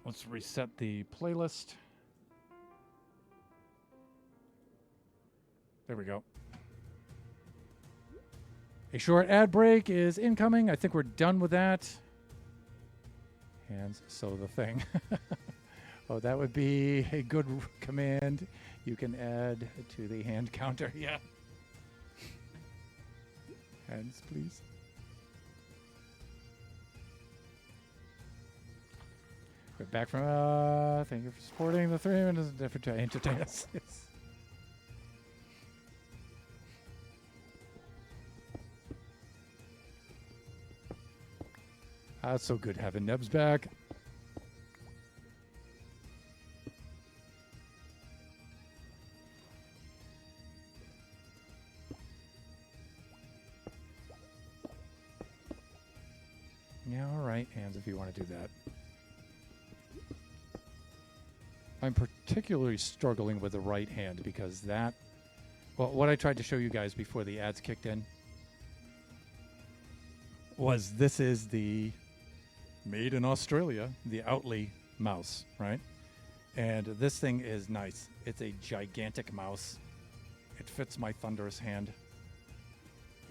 Let's reset the playlist. There we go. A short ad break is incoming. I think we're done with that. Hands so the thing. Oh, that would be a good command you can add to the hand counter. Yeah. Hands, please. We're back from, thank you for supporting the 3 minutes different to entertain us. Yes. It's so good having Nebs back. Yeah, all right, hands, if you want to do that. I'm particularly struggling with the right hand because that, well, what I tried to show you guys before the ads kicked in was this is the made in Australia, the Outley mouse, right? And this thing is nice. It's a gigantic mouse. It fits my Thunderous hand.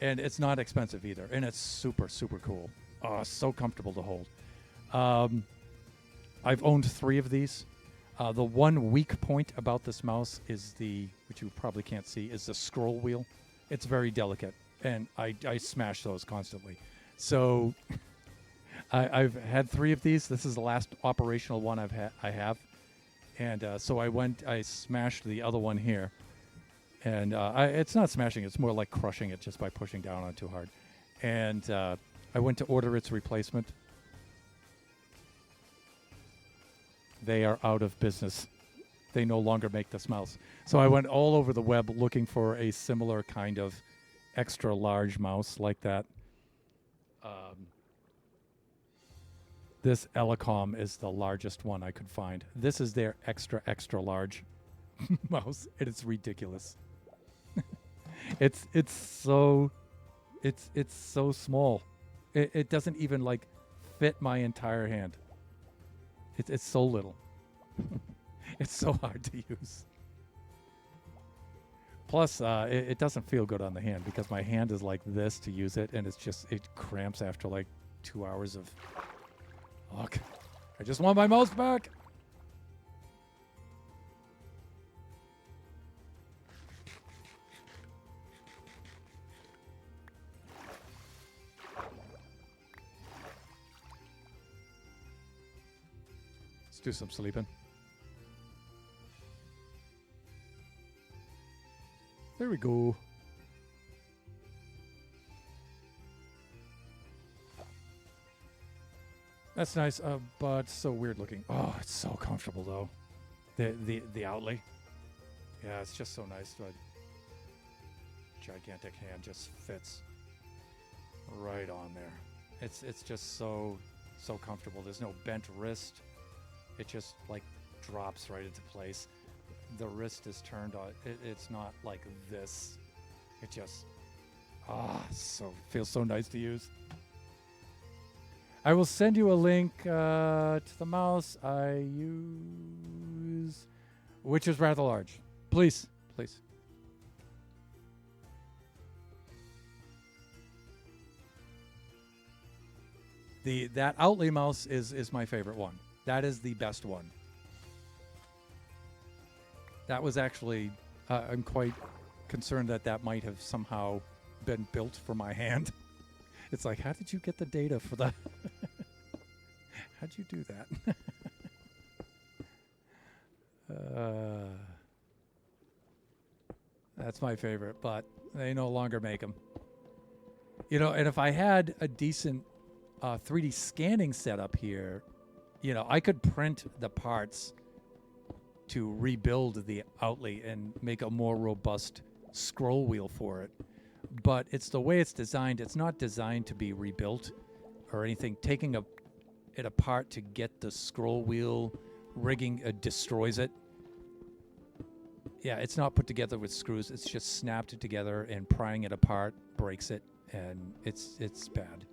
And it's not expensive either. And it's super, super cool. Oh, so comfortable to hold. I've owned 3 of these. The one weak point about this mouse is which you probably can't see, is the scroll wheel. It's very delicate, and I smash those constantly. So I've had 3 of these. This is the last operational one I have. And so I smashed the other one here. And it's not smashing, it's more like crushing it just by pushing down on it too hard. And I went to order its replacement. They are out of business. They no longer make this mouse. So I went all over the web looking for a similar kind of extra large mouse like that. This Elecom is the largest one I could find. This is their extra, extra large mouse, and it's ridiculous. It's so small. It doesn't even like fit my entire hand. It's so little. It's so hard to use. Plus, it doesn't feel good on the hand because my hand is like this to use it, and it cramps after like 2 hours of. Look, I just want my mouse back. Let's do some sleeping. There we go. That's nice, but so weird looking. Oh, it's so comfortable though. The Outley. Yeah, it's just so nice. But gigantic hand just fits right on there. It's just so comfortable. There's no bent wrist. It just like drops right into place. The wrist is turned on. It's not like this. It just feels so nice to use. I will send you a link to the mouse I use, which is rather large. Please. That Outley mouse is my favorite one. That is the best one. That was actually, I'm quite concerned that might have somehow been built for my hand. It's like, how did you get the data for that? How'd you do that? That's my favorite, but they no longer make them. You know, and if I had a decent 3D scanning setup here, you know, I could print the parts to rebuild the Outley and make a more robust scroll wheel for it. But it's the way it's designed. It's not designed to be rebuilt or anything. Taking it apart to get the scroll wheel rigging destroys it. Yeah, it's not put together with screws. It's just snapped together, and prying it apart breaks it, and it's bad.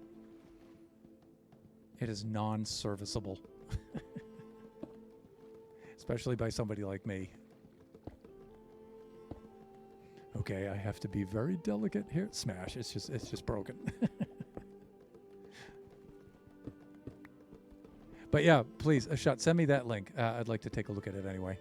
It is non-serviceable. especially by somebody like me. Okay, I have to be very delicate here. Smash. It's just broken. But yeah, please, Ashut, send me that link. I'd like to take a look at it anyway.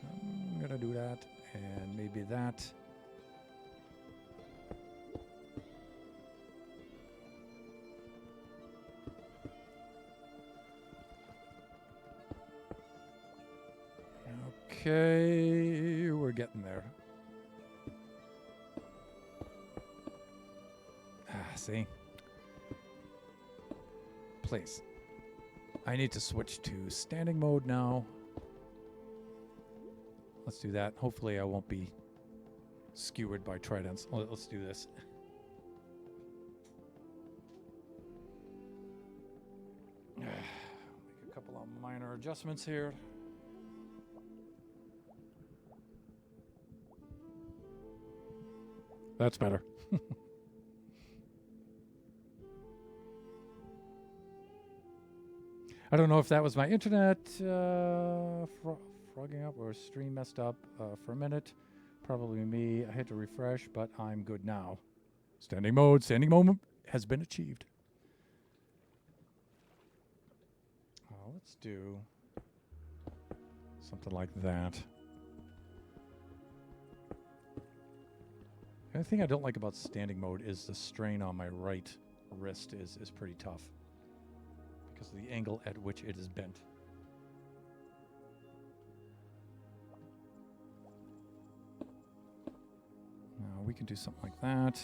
I'm gonna do that, and maybe that. Okay, we're getting there. See? Please. I need to switch to standing mode now. Let's do that. Hopefully I won't be skewered by tridents. Let's do this. Make a couple of minor adjustments here. That's better. I don't know if that was my internet frogging up or stream messed up for a minute. Probably me. I had to refresh, but I'm good now. Standing mode. Standing moment has been achieved. Let's do something like that. The only thing I don't like about standing mode is the strain on my right wrist is pretty tough because of the angle at which it is bent. Now we can do something like that.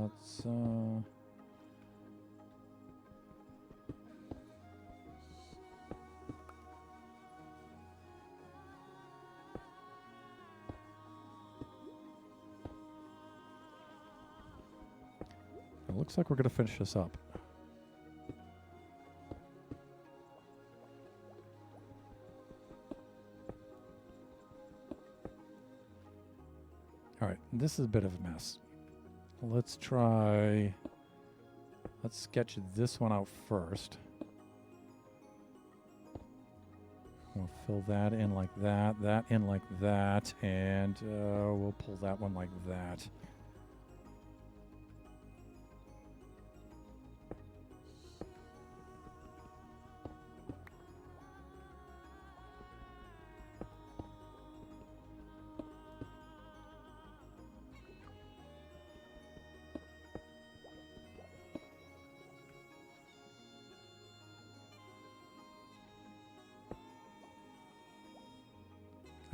Let's it looks like we're going to finish this up. All right, this is a bit of a mess. Let's sketch this one out first. We'll fill that in like that in like that, and we'll pull that one like that.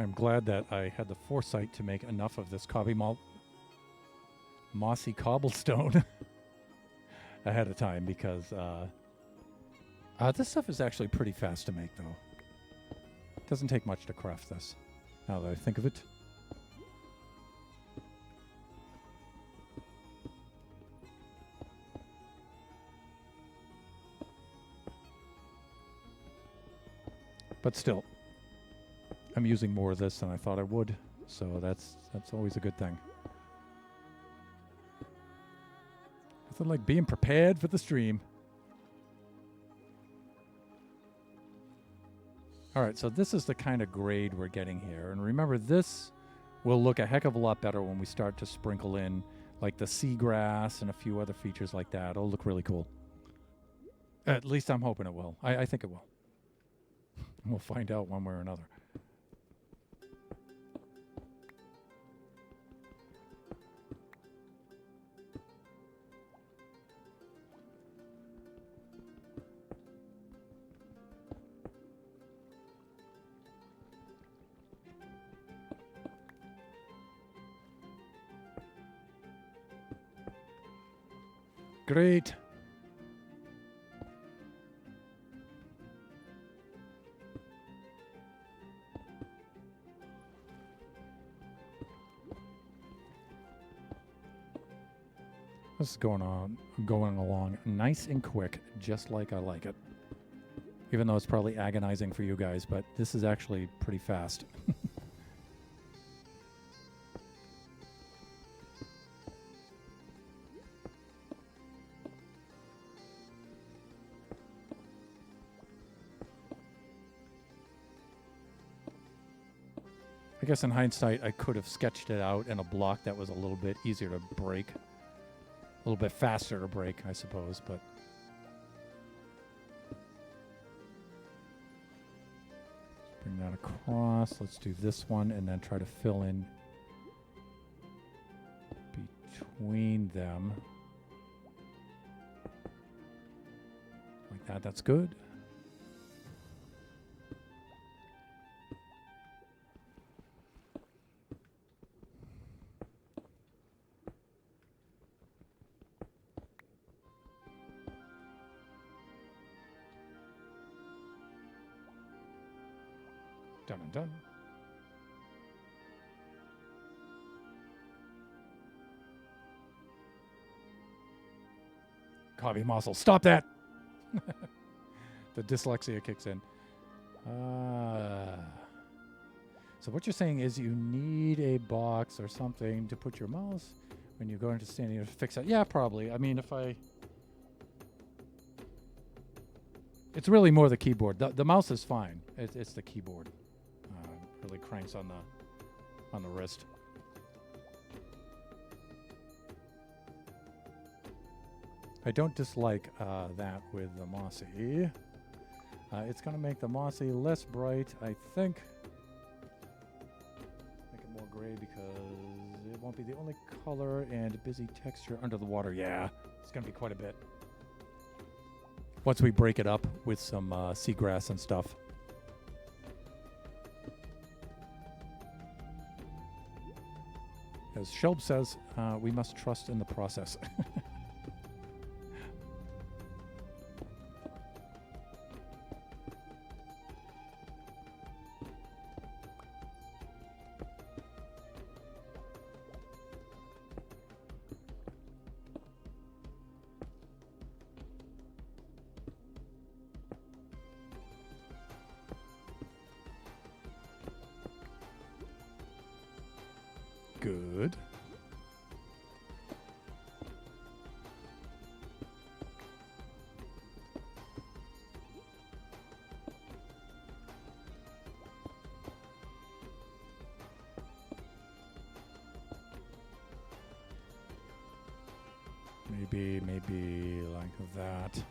I'm glad that I had the foresight to make enough of this mossy cobblestone ahead of time because this stuff is actually pretty fast to make, though. It doesn't take much to craft this, now that I think of it. But still, I'm using more of this than I thought I would, so that's always a good thing. Nothing like being prepared for the stream. All right, so this is the kind of grade we're getting here. And remember, this will look a heck of a lot better when we start to sprinkle in like the seagrass and a few other features like that. It'll look really cool. At least I'm hoping it will. I think it will. We'll find out one way or another. Great. This is going along nice and quick, just like I like it. Even though it's probably agonizing for you guys, but this is actually pretty fast. I guess in hindsight, I could have sketched it out in a block that was a little bit easier to break. A little bit faster to break, I suppose, but... Bring that across. Let's do this one and then try to fill in between them. Like that. That's good. Done and done. Copy Mossel. Stop that! The dyslexia kicks in. So what you're saying is you need a box or something to put your mouse when you go into standing to fix it. Yeah, probably. I mean, if I... It's really more the keyboard. The mouse is fine. It's the keyboard. Really cranks on the wrist. I don't dislike that with the Mossy. It's going to make the Mossy less bright, I think. Make it more gray because it won't be the only color, and busy texture under the water. Yeah, it's going to be quite a bit. Once we break it up with some seagrass and stuff. As Shelb says, we must trust in the process. Good. Maybe like that.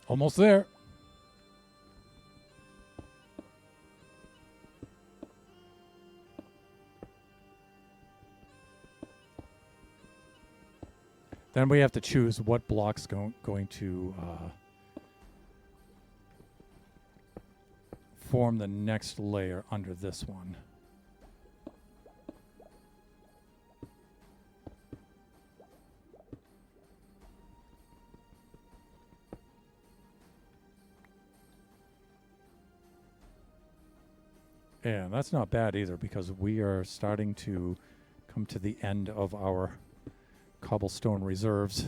Almost there. Then we have to choose what block's going to form the next layer under this one. Yeah, that's not bad either, because we are starting to come to the end of our cobblestone reserves.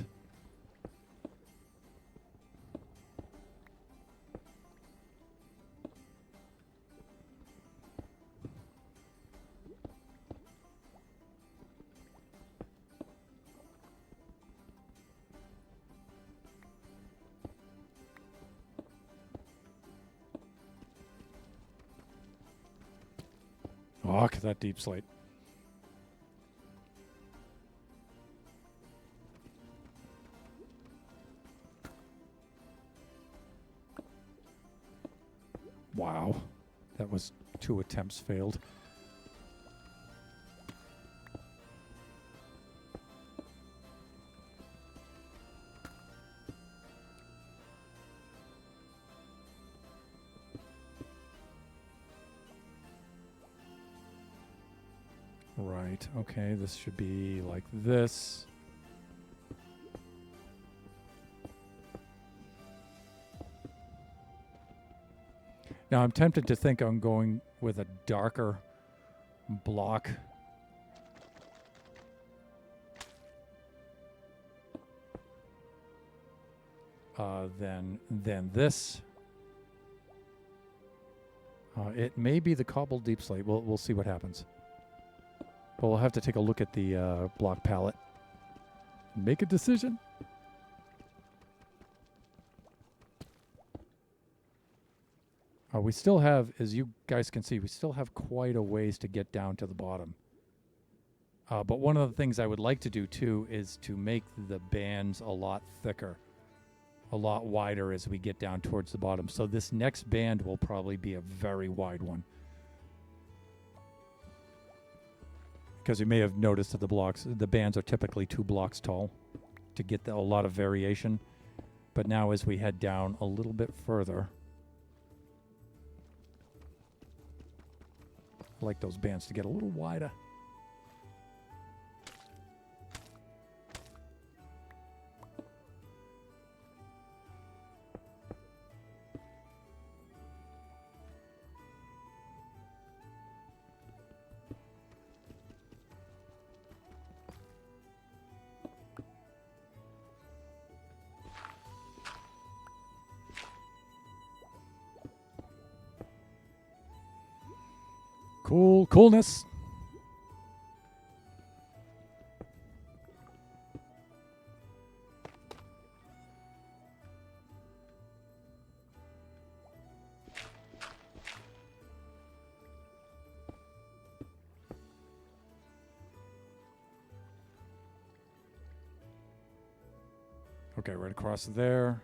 Oh, look at that deep slate. Wow. That was 2 attempts failed. Right. Okay, this should be like this. Now, I'm tempted to think I'm going with a darker block. Than this. It may be the cobbled deep slate. We'll see what happens. But we'll have to take a look at the block palette. Make a decision. We still have, as you guys can see, we still have quite a ways to get down to the bottom. But one of the things I would like to do too is to make the bands a lot thicker, a lot wider as we get down towards the bottom. So this next band will probably be a very wide one. Because you may have noticed that the bands are typically 2 blocks tall to get a lot of variation. But now as we head down a little bit further, I like those bands to get a little wider. Coolness. Okay, right across there.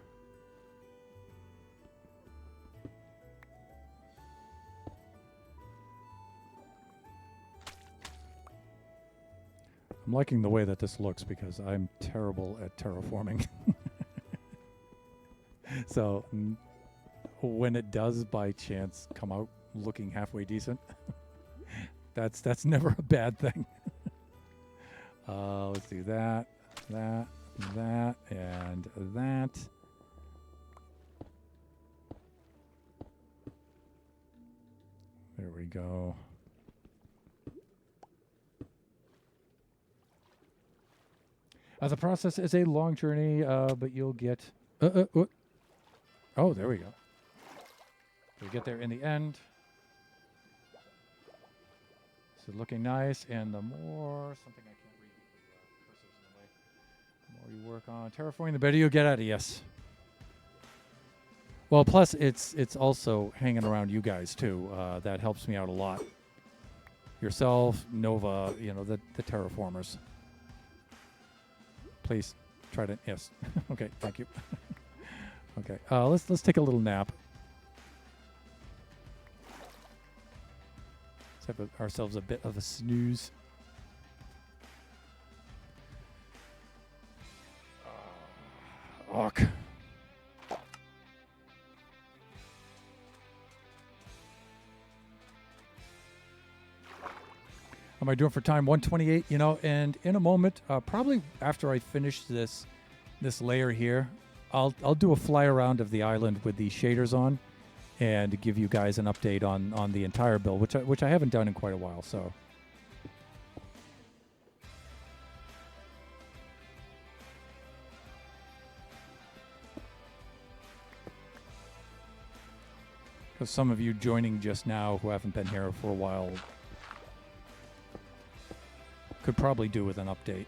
I'm liking the way that this looks because I'm terrible at terraforming. So when it does by chance come out looking halfway decent, that's never a bad thing. Let's do that, and that. There we go. The process is a long journey, but you'll get... Oh, there we go. You'll get there in the end. This is looking nice, and the more... Something I can't read because cursor's in the way. The more you work on terraforming, the better you get at it, yes. Well, plus, it's also hanging around you guys, too. That helps me out a lot. Yourself, Nova, the terraformers. Please try to, yes. Okay, thank you. Okay, let's take a little nap. Let's have ourselves a bit of a snooze. Awk. How am I doing for time? 128, and in a moment, probably after I finish this layer here, I'll do a fly around of the island with the shaders on and give you guys an update on the entire build, which I haven't done in quite a while, so. Because some of you joining just now who haven't been here for a while could probably do with an update.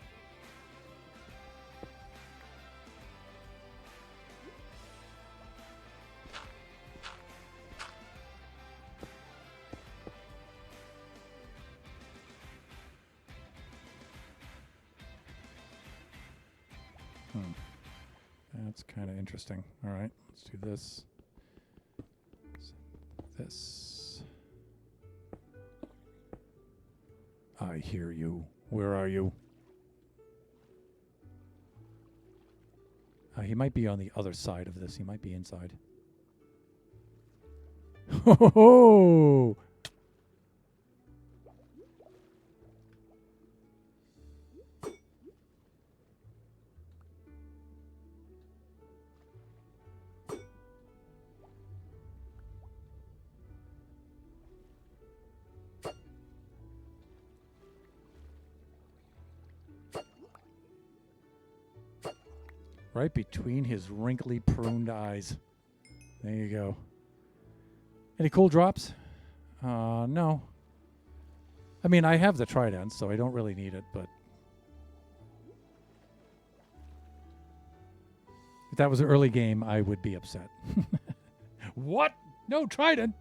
That's kind of interesting. All right, let's do this. This. I hear you. Where are you? He might be on the other side of this. He might be inside. Ho ho ho! Right between his wrinkly pruned eyes. There you go. Any cool drops? No. I mean, I have the trident, so I don't really need it, but if that was an early game, I would be upset. What? No trident?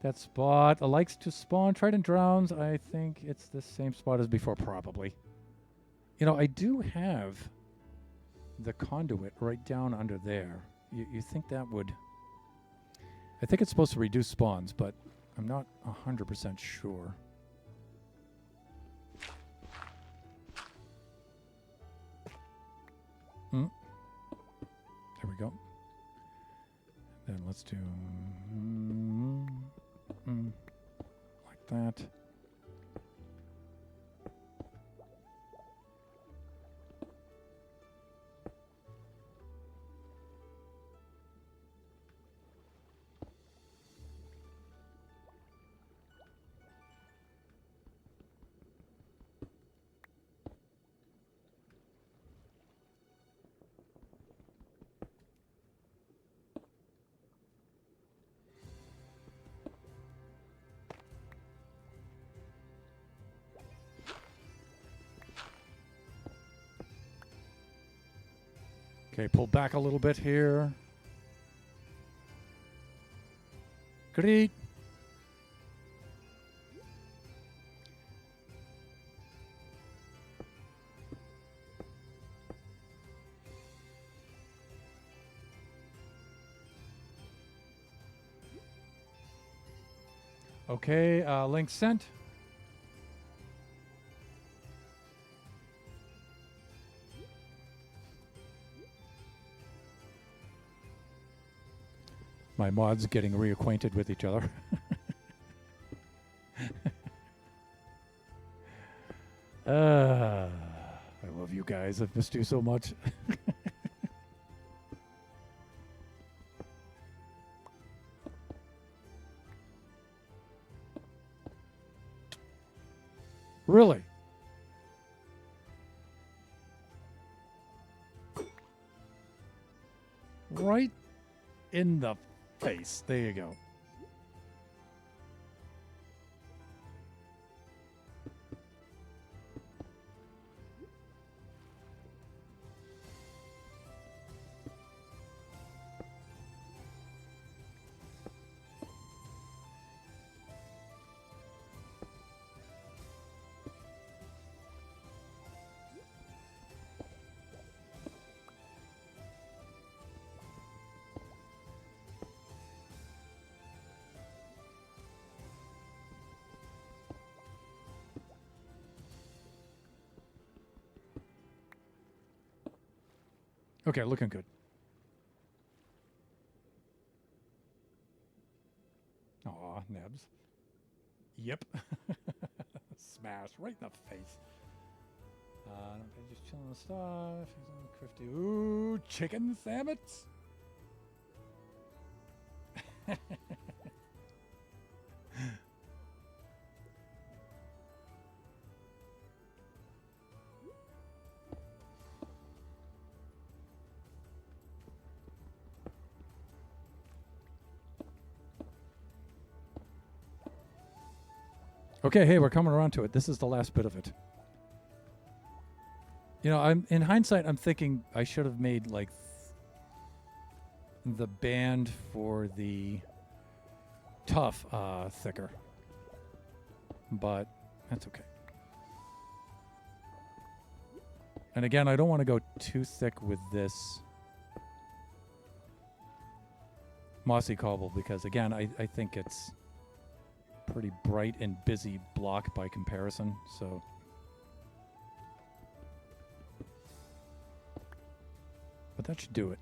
That spot likes to spawn trident drowns. I think it's the same spot as before, probably. You know, I do have the conduit right down under there. You think that would... I think it's supposed to reduce spawns, but I'm not 100% sure. There we go. Then let's do like that. Okay, pull back a little bit here. Great. Okay, link sent. My mods getting reacquainted with each other. I love you guys. I've missed you so much. Really? Right in the face. There you go. Okay, looking good. Aw, Nebs. Yep. Smash right in the face. Just chilling the stuff. Crafty. Ooh, chicken sandwiches. Okay, hey, we're coming around to it. This is the last bit of it. You know, I'm in hindsight, I'm thinking I should have made like the band for the tough thicker. But that's okay. And again, I don't want to go too thick with this mossy cobble because again, I think it's pretty bright and busy block by comparison, so but that should do it.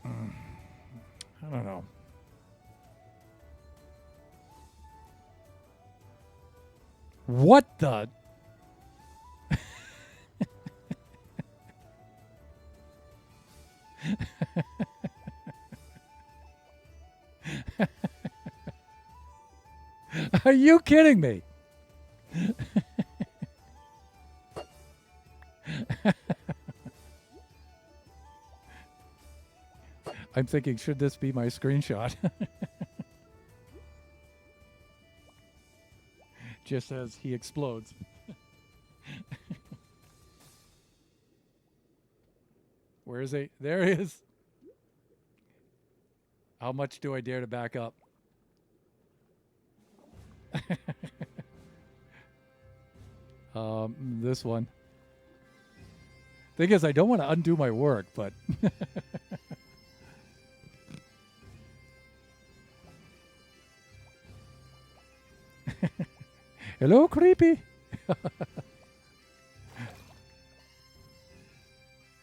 I don't know. What the? Are you kidding me? I'm thinking, should this be my screenshot? Just as he explodes. Where is he? There he is. How much do I dare to back up? This one. Thing is, I don't want to undo my work, but hello, creepy.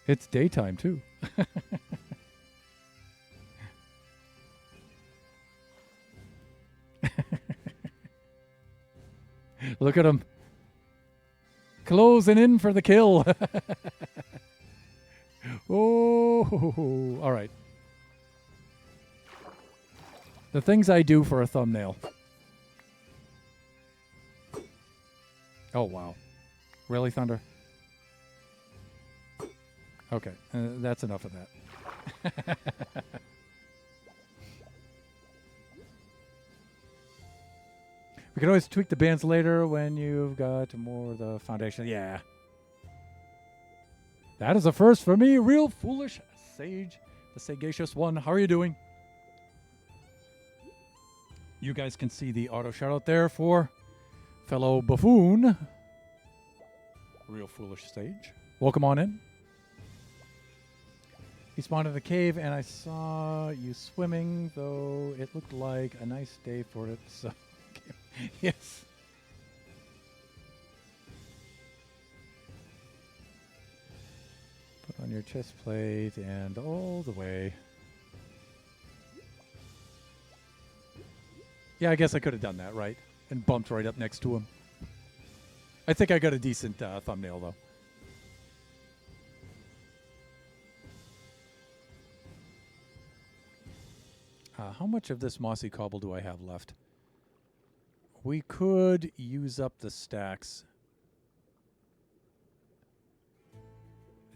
It's daytime too. Look at him. Closing in for the kill. Oh, all right. The things I do for a thumbnail. Oh, wow. Really, Thunder? Okay, that's enough of that. We can always tweak the bands later when you've got more of the foundation. Yeah. That is a first for me. Real foolish sage, the sagacious one. How are you doing? You guys can see the auto shout out there for fellow buffoon. Real foolish sage. Welcome on in. He spawned in the cave and I saw you swimming, though it looked like a nice day for it. So, yes. Put on your chest plate and all the way. Yeah, I guess I could have done that, right? And bumped right up next to him. I think I got a decent thumbnail, though. How much of this mossy cobble do I have left? We could use up the stacks.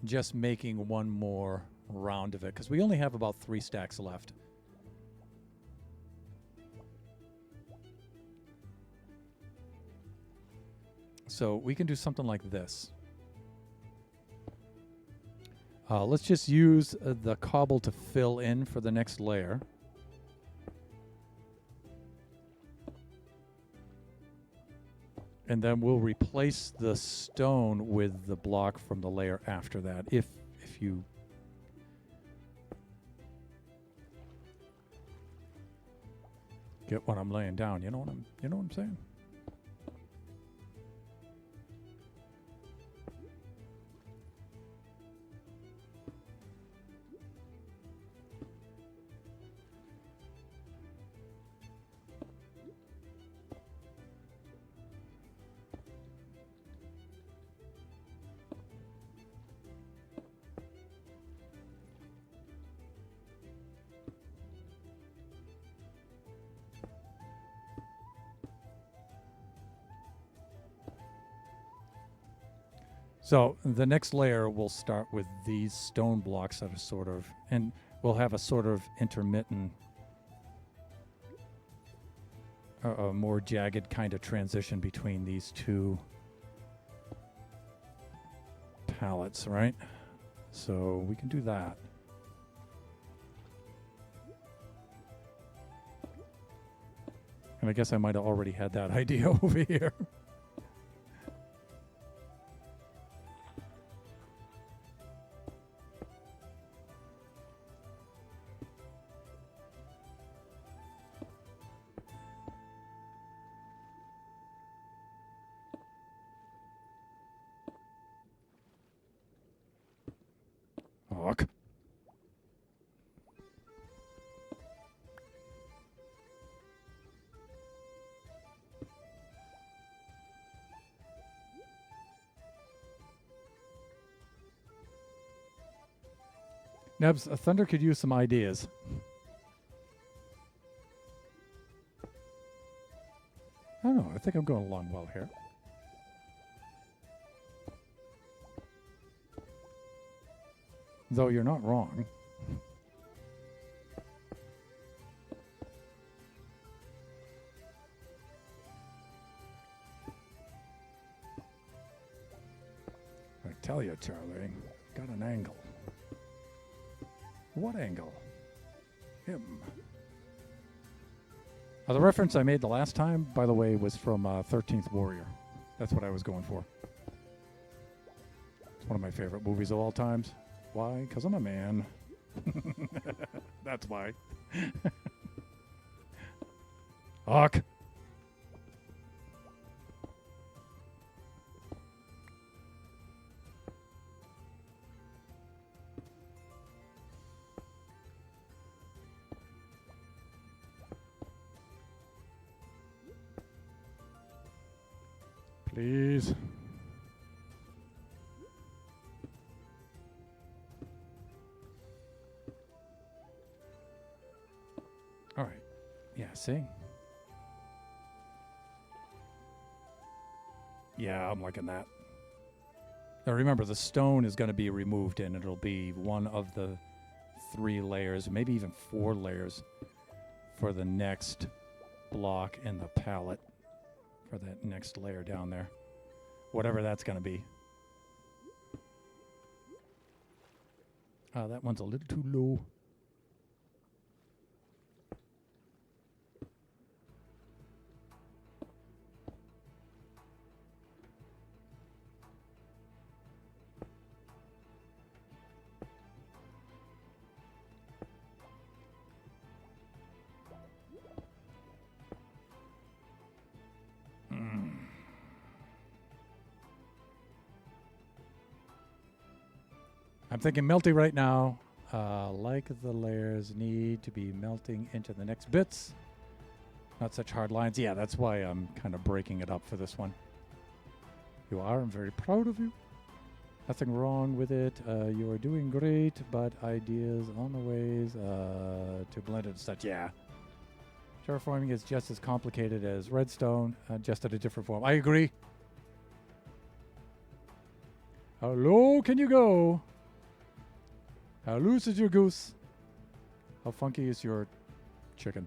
Just making one more round of it, because we only have about 3 stacks left. So we can do something like this. Let's just use the cobble to fill in for the next layer. And then we'll replace the stone with the block from the layer after that, if you get what I'm laying down. You know what I'm saying? So the next layer will start with these stone blocks that are sort of, and we'll have a sort of intermittent, a more jagged kind of transition between these two pallets, right? So we can do that. And I guess I might have already had that idea over here. Fuck. Nebs, Thunder could use some ideas. think I'm going along well here. Though you're not wrong. I tell you, Charlie, got an angle. What angle? Him. The reference I made the last time, by the way, was from 13th Warrior. That's what I was going for. It's one of my favorite movies of all times. Why? Because I'm a man. That's why. Hawk. Please. All right. Yeah, see? Yeah, I'm liking that. Now remember, the stone is going to be removed, and it'll be one of the 3 layers, maybe even 4 layers for the next block in the palette. For that next layer down there. Whatever that's going to be. That one's a little too low. I'm thinking melty right now. Like the layers need to be melting into the next bits. Not such hard lines. Yeah, that's why I'm kind of breaking it up for this one. You are. I'm very proud of you. Nothing wrong with it. You are doing great, but ideas on the ways to blend it and such. Yeah. Terraforming is just as complicated as redstone, just at a different form. I agree. How low can you go? How loose is your goose? How funky is your chicken?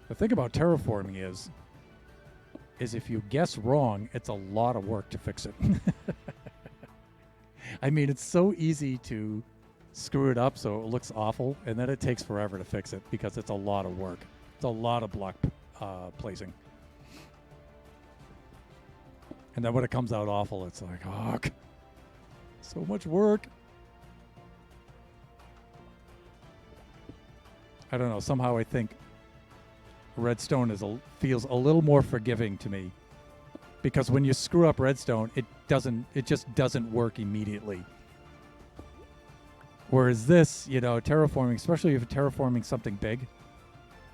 The thing about terraforming is if you guess wrong, it's a lot of work to fix it. I mean, it's so easy to screw it up so it looks awful, and then it takes forever to fix it because it's a lot of work. It's a lot of block placing. And then when it comes out awful, it's like, oh, so much work. I don't know. Somehow I think redstone feels a little more forgiving to me, because when you screw up redstone, it just doesn't work immediately. Whereas this, terraforming, especially if you're terraforming something big,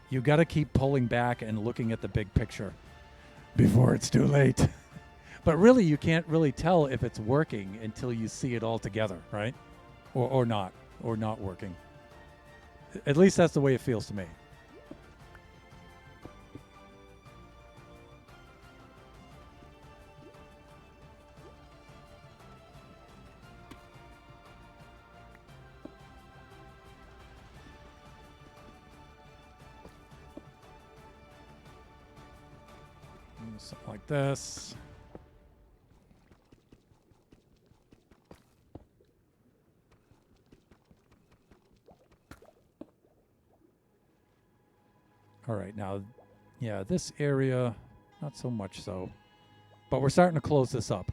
you got to keep pulling back and looking at the big picture before it's too late. But really, you can't really tell if it's working until you see it all together, right? Or not working. At least that's the way it feels to me. Something like this. All right, now, yeah, this area, not so much so, but we're starting to close this up.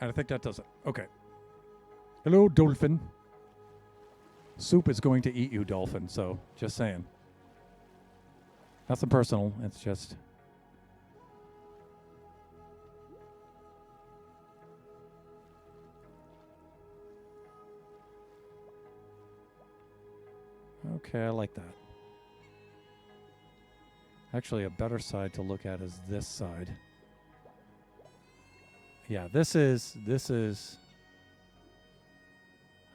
And I think that does it. Okay. Hello, dolphin. Soup is going to eat you, dolphin. So, just saying. Nothing personal. It's just... Okay, I like that. Actually, a better side to look at is this side. Yeah, this is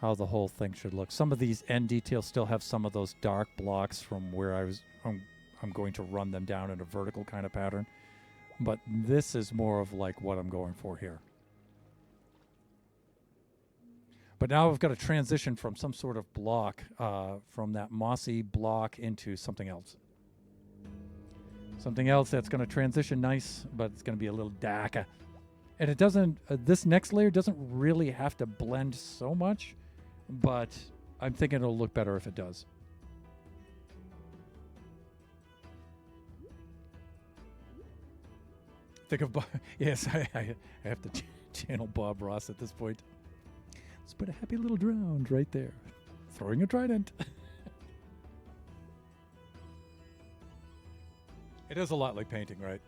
how the whole thing should look. Some of these end details still have some of those dark blocks from where I'm going to run them down in a vertical kind of pattern. But this is more of like what I'm going for here. But now I've got to transition from some sort of block, from that mossy block into something else. Something else that's going to transition nice, but it's going to be a little darker. And it doesn't, this next layer doesn't really have to blend so much, but I'm thinking it'll look better if it does. Think of, yes, I have to channel Bob Ross at this point. Let's put a happy little drowned right there. Throwing a trident. It is a lot like painting, right?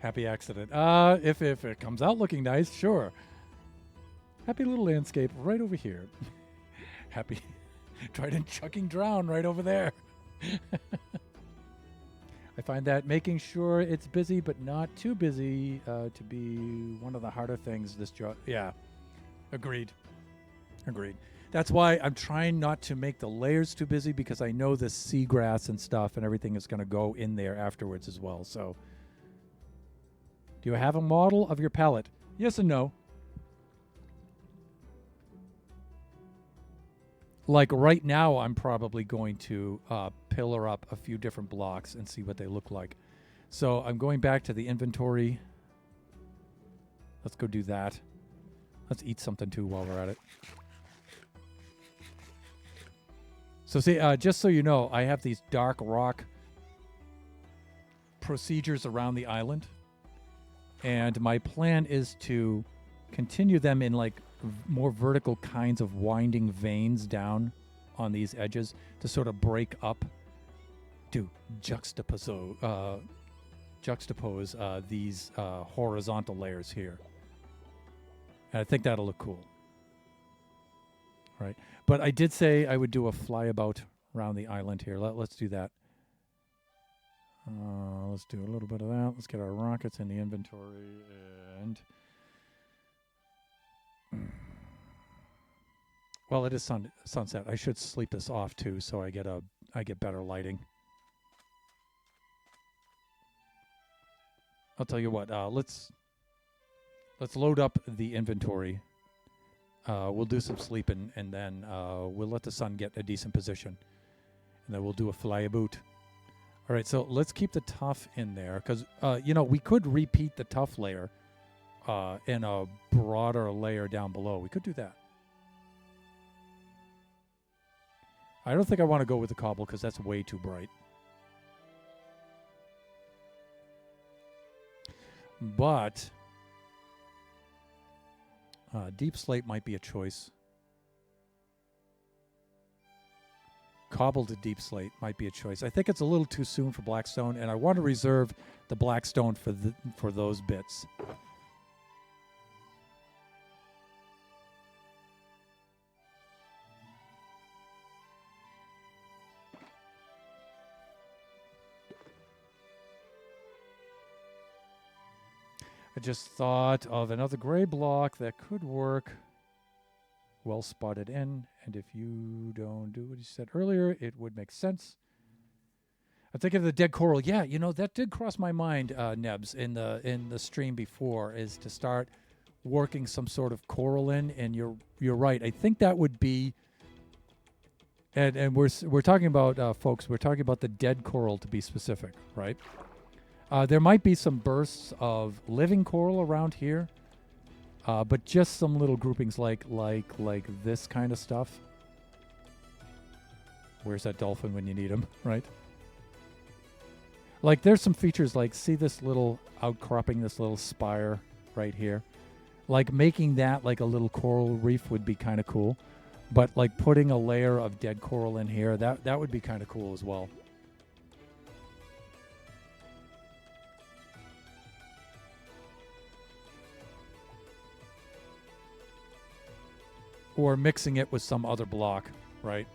Happy accident. If it comes out looking nice, sure. Happy little landscape right over here. Happy trident chucking drown right over there. I find that making sure it's busy but not too busy to be one of the harder things this job. Yeah, agreed. That's why I'm trying not to make the layers too busy, because I know the seagrass and stuff and everything is going to go in there afterwards as well. So, do you have a model of your palette? Yes and no. Like right now, I'm probably going to pillar up a few different blocks and see what they look like. So I'm going back to the inventory. Let's go do that. Let's eat something too while we're at it. So see, just so you know, I have these dark rock procedures around the island. And my plan is to continue them in like more vertical kinds of winding veins down on these edges to sort of break up, to juxtapose these horizontal layers here. And I think that'll look cool. Right. But I did say I would do a flyabout around the island here. Let's do that. Let's do a little bit of that. Let's get our rockets in the inventory. And well, it is sunset. I should sleep this off too, so I get better lighting. I'll tell you what. Let's load up the inventory. We'll do some sleeping, and then we'll let the sun get a decent position, and then we'll do a flyabout. All right, so let's keep the tough in there, because we could repeat the tough layer in a broader layer down below. We could do that. I don't think I want to go with the cobble because that's way too bright. But deep slate might be a choice. Cobble to deep slate might be a choice. I think it's a little too soon for blackstone, and I want to reserve the blackstone for those bits. I just thought of another gray block that could work. Well spotted in, and if you don't do what you said earlier, it would make sense. I'm thinking of the dead coral. Yeah, that did cross my mind, Nebs, in the stream before, is to start working some sort of coral in, and you're right. I think that would be, and we're talking about folks. We're talking about the dead coral to be specific, right? There might be some bursts of living coral around here, but just some little groupings like this kind of stuff. Where's that dolphin when you need him, right? Like there's some features like, see this little outcropping, this little spire right here? Like making that like a little coral reef would be kind of cool. But like putting a layer of dead coral in here, that would be kind of cool as well. Or mixing it with some other block, right?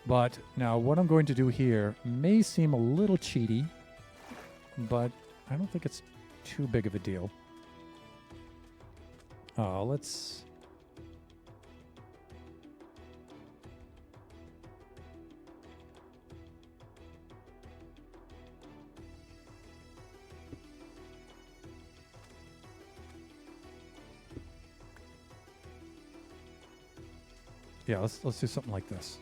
But now what I'm going to do here may seem a little cheaty, but I don't think it's too big of a deal. Let's... Yeah, let's do something like this.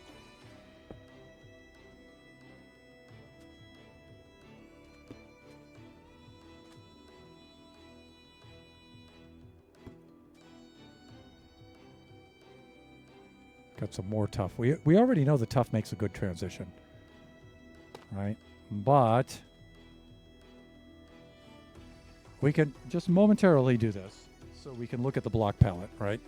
Got some more tuff. We already know the tuff makes a good transition, right? But we can just momentarily do this so we can look at the block palette, right?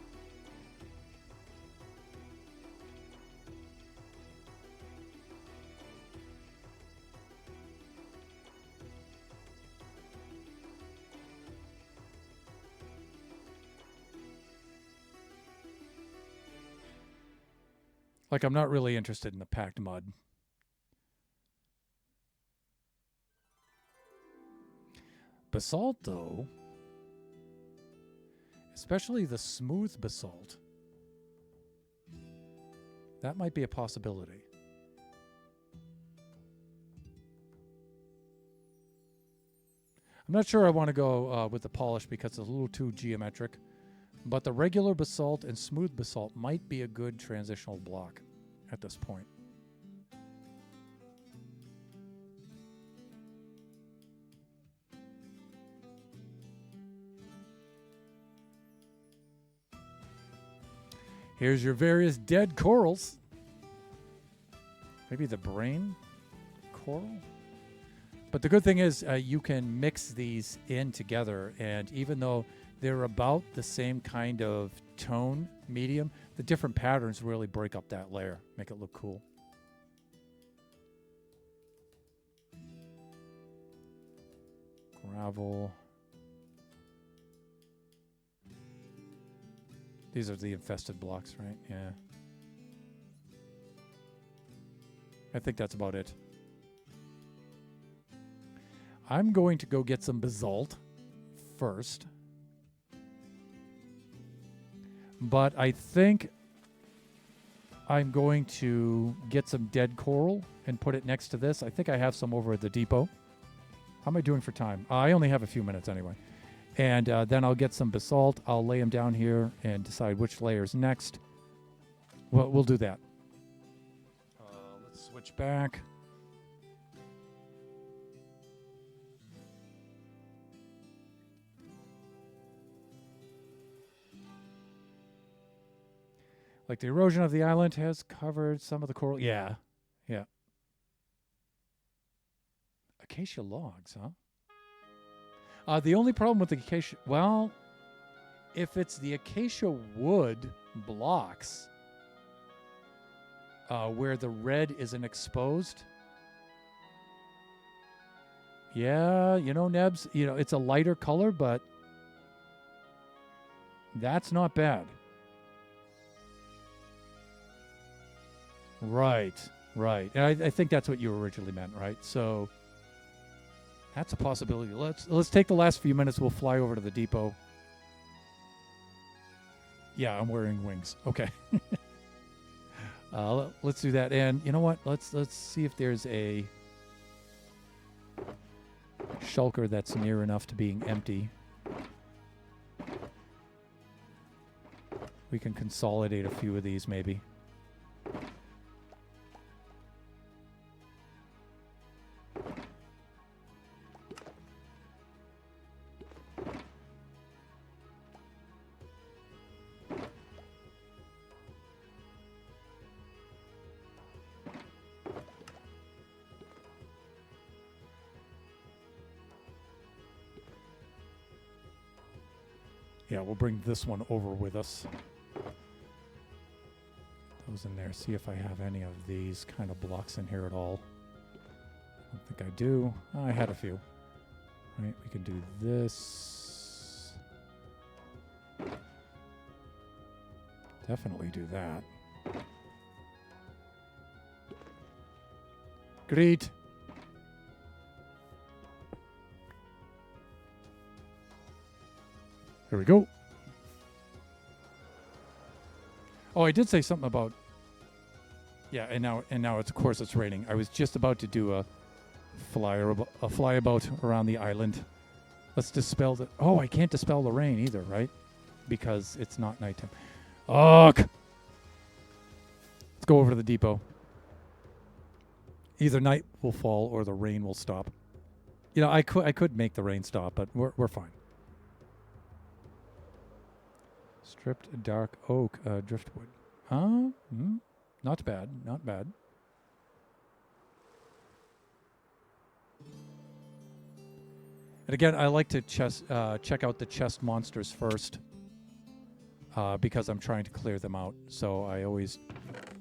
Like, I'm not really interested in the packed mud. Basalt, though, especially the smooth basalt, that might be a possibility. I'm not sure I want to go with the polish because it's a little too geometric. But the regular basalt and smooth basalt might be a good transitional block at this point. Here's your various dead corals. Maybe the brain coral? But the good thing is you can mix these in together, and even though they're about the same kind of tone medium, the different patterns really break up that layer, make it look cool. Gravel. These are the infested blocks, right? Yeah. I think that's about it. I'm going to go get some basalt first. But I think I'm going to get some dead coral and put it next to this. I think I have some over at the depot. How am I doing for time? I only have a few minutes anyway. And then I'll get some basalt. I'll lay them down here and decide which layer's next. Well, we'll do that. Let's switch back. Like the erosion of the island has covered some of the coral. Yeah. Yeah. Acacia logs, huh? The only problem with the acacia... Well, if it's the acacia wood blocks where the red isn't exposed... Yeah, you know, Nebs, you know, it's a lighter color, but that's not bad. Right, right. And I think that's what you originally meant, right? So that's a possibility. Let's take the last few minutes. We'll fly over to the depot. Yeah, I'm wearing wings. Okay. Let's do that. And you know what? Let's see if there's a shulker that's near enough to being empty. We can consolidate a few of these maybe. Yeah, we'll bring this one over with us. Those in there. See if I have any of these kind of blocks in here at all. I don't think I do. I had a few. Right, we can do this. Definitely do that. Great. Here we go. Oh, I did say something about. Yeah, and now it's, of course it's raining. I was just about to do a flyabout around the island. Let's dispel the. Oh, I can't dispel the rain either, right? Because it's not nighttime. Ugh. Let's go over to the depot. Either night will fall or the rain will stop. You know, I could make the rain stop, but we're fine. Stripped dark oak driftwood. Not bad. Not bad. And again, I like to check out the chest monsters first because I'm trying to clear them out. So I always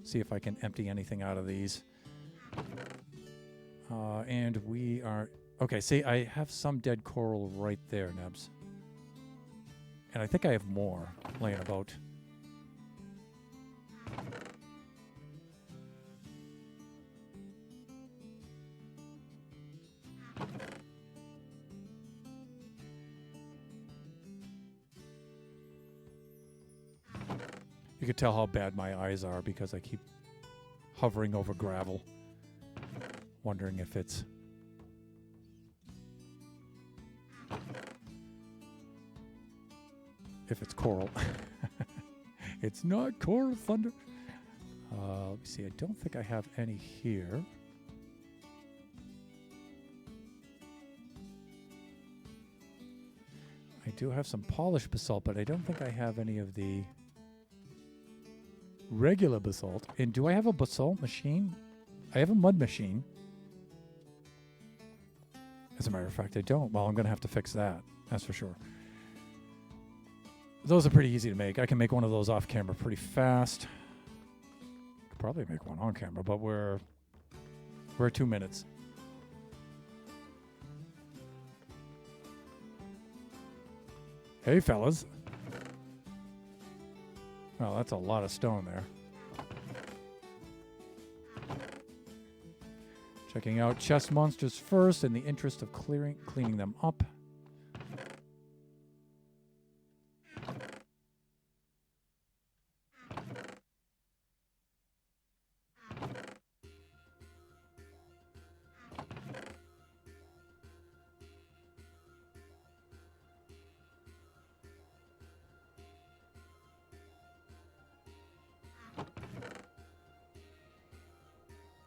see if I can empty anything out of these. And we are... Okay, see, I have some dead coral right there, Nebs. And I think I have more laying about. You could tell how bad my eyes are because I keep hovering over gravel, wondering if it's... if it's coral. It's not coral thunder. Let me see. I don't think I have any here. I do have some polished basalt, but I don't think I have any of the regular basalt. And do I have a basalt machine? I have a mud machine. As a matter of fact, I don't. Well, I'm going to have to fix that. That's for sure. Those are pretty easy to make. I can make one of those off camera pretty fast. Could probably make one on camera, but we're 2 minutes. Hey, fellas. Well, that's a lot of stone there. Checking out chest monsters first in the interest of cleaning them up.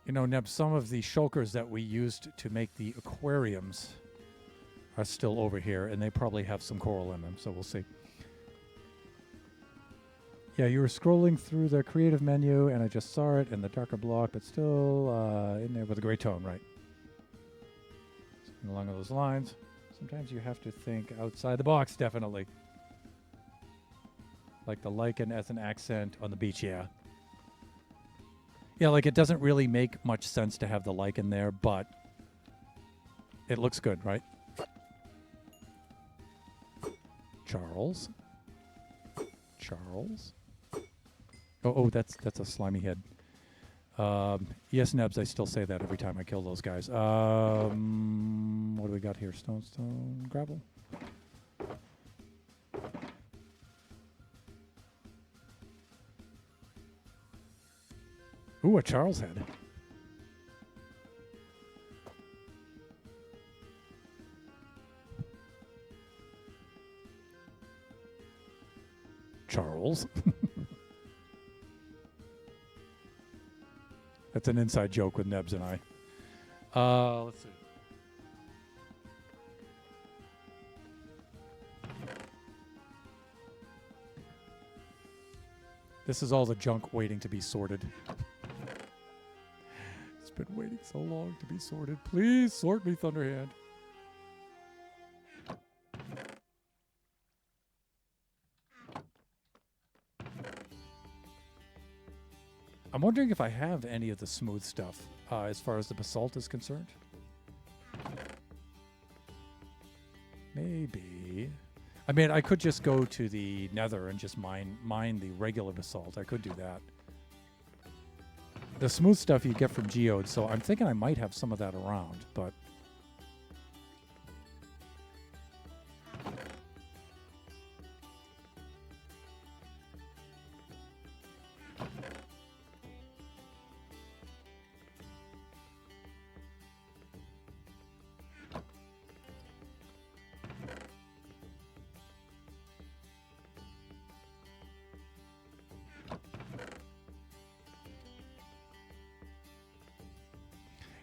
You know, Neb, some of the shulkers that we used to make the aquariums are still over here, and they probably have some coral in them, so we'll see. Yeah, you were scrolling through the creative menu, and I just saw it in the darker block, but still in there with a gray tone, right? Something along those lines. Sometimes you have to think outside the box, definitely. Like the lichen as an accent on the beach, yeah. Yeah, like it doesn't really make much sense to have the lichen there, but it looks good, right? Charles. Oh, that's a slimy head. Yes, Nebs, I still say that every time I kill those guys. What do we got here? Stone, gravel? Ooh, a Charles head. Charles. That's an inside joke with Nebs and I. Let's see. This is all the junk waiting to be sorted. It's been waiting so long to be sorted. Please sort me, Thunderhand. I'm wondering if I have any of the smooth stuff as far as the basalt is concerned. Maybe. I mean, I could just go to the nether and just mine the regular basalt. I could do that. The smooth stuff you get from geodes, so I'm thinking I might have some of that around, but...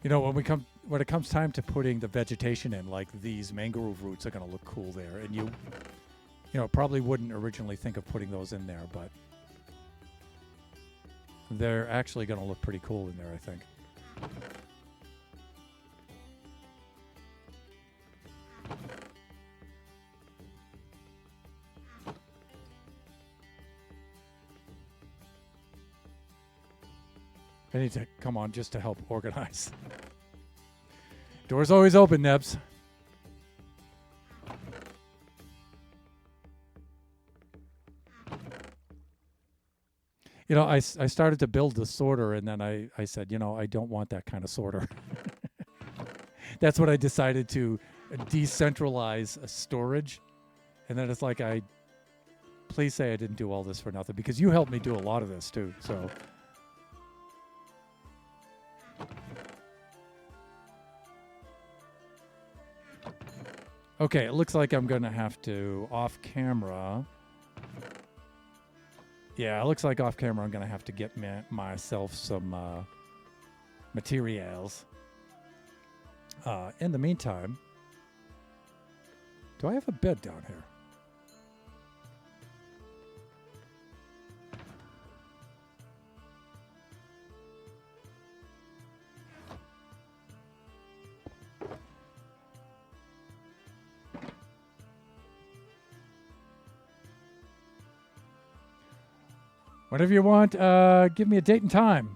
You know, when it comes time to putting the vegetation in, like these mangrove roots are going to look cool there, and you probably wouldn't originally think of putting those in there, but they're actually going to look pretty cool in there, I think. I need to come on just to help organize. Door's always open, Nebs. You know, I started to build the sorter, and then I said, you know, I don't want that kind of sorter. That's what I decided to decentralize storage. And then it's like, please say I didn't do all this for nothing, because you helped me do a lot of this too, so... Okay, it looks like I'm going to have to, off camera... Yeah, it looks like off camera I'm going to have to get myself some materials. In the meantime... Do I have a bed down here? Whatever you want, give me a date and time.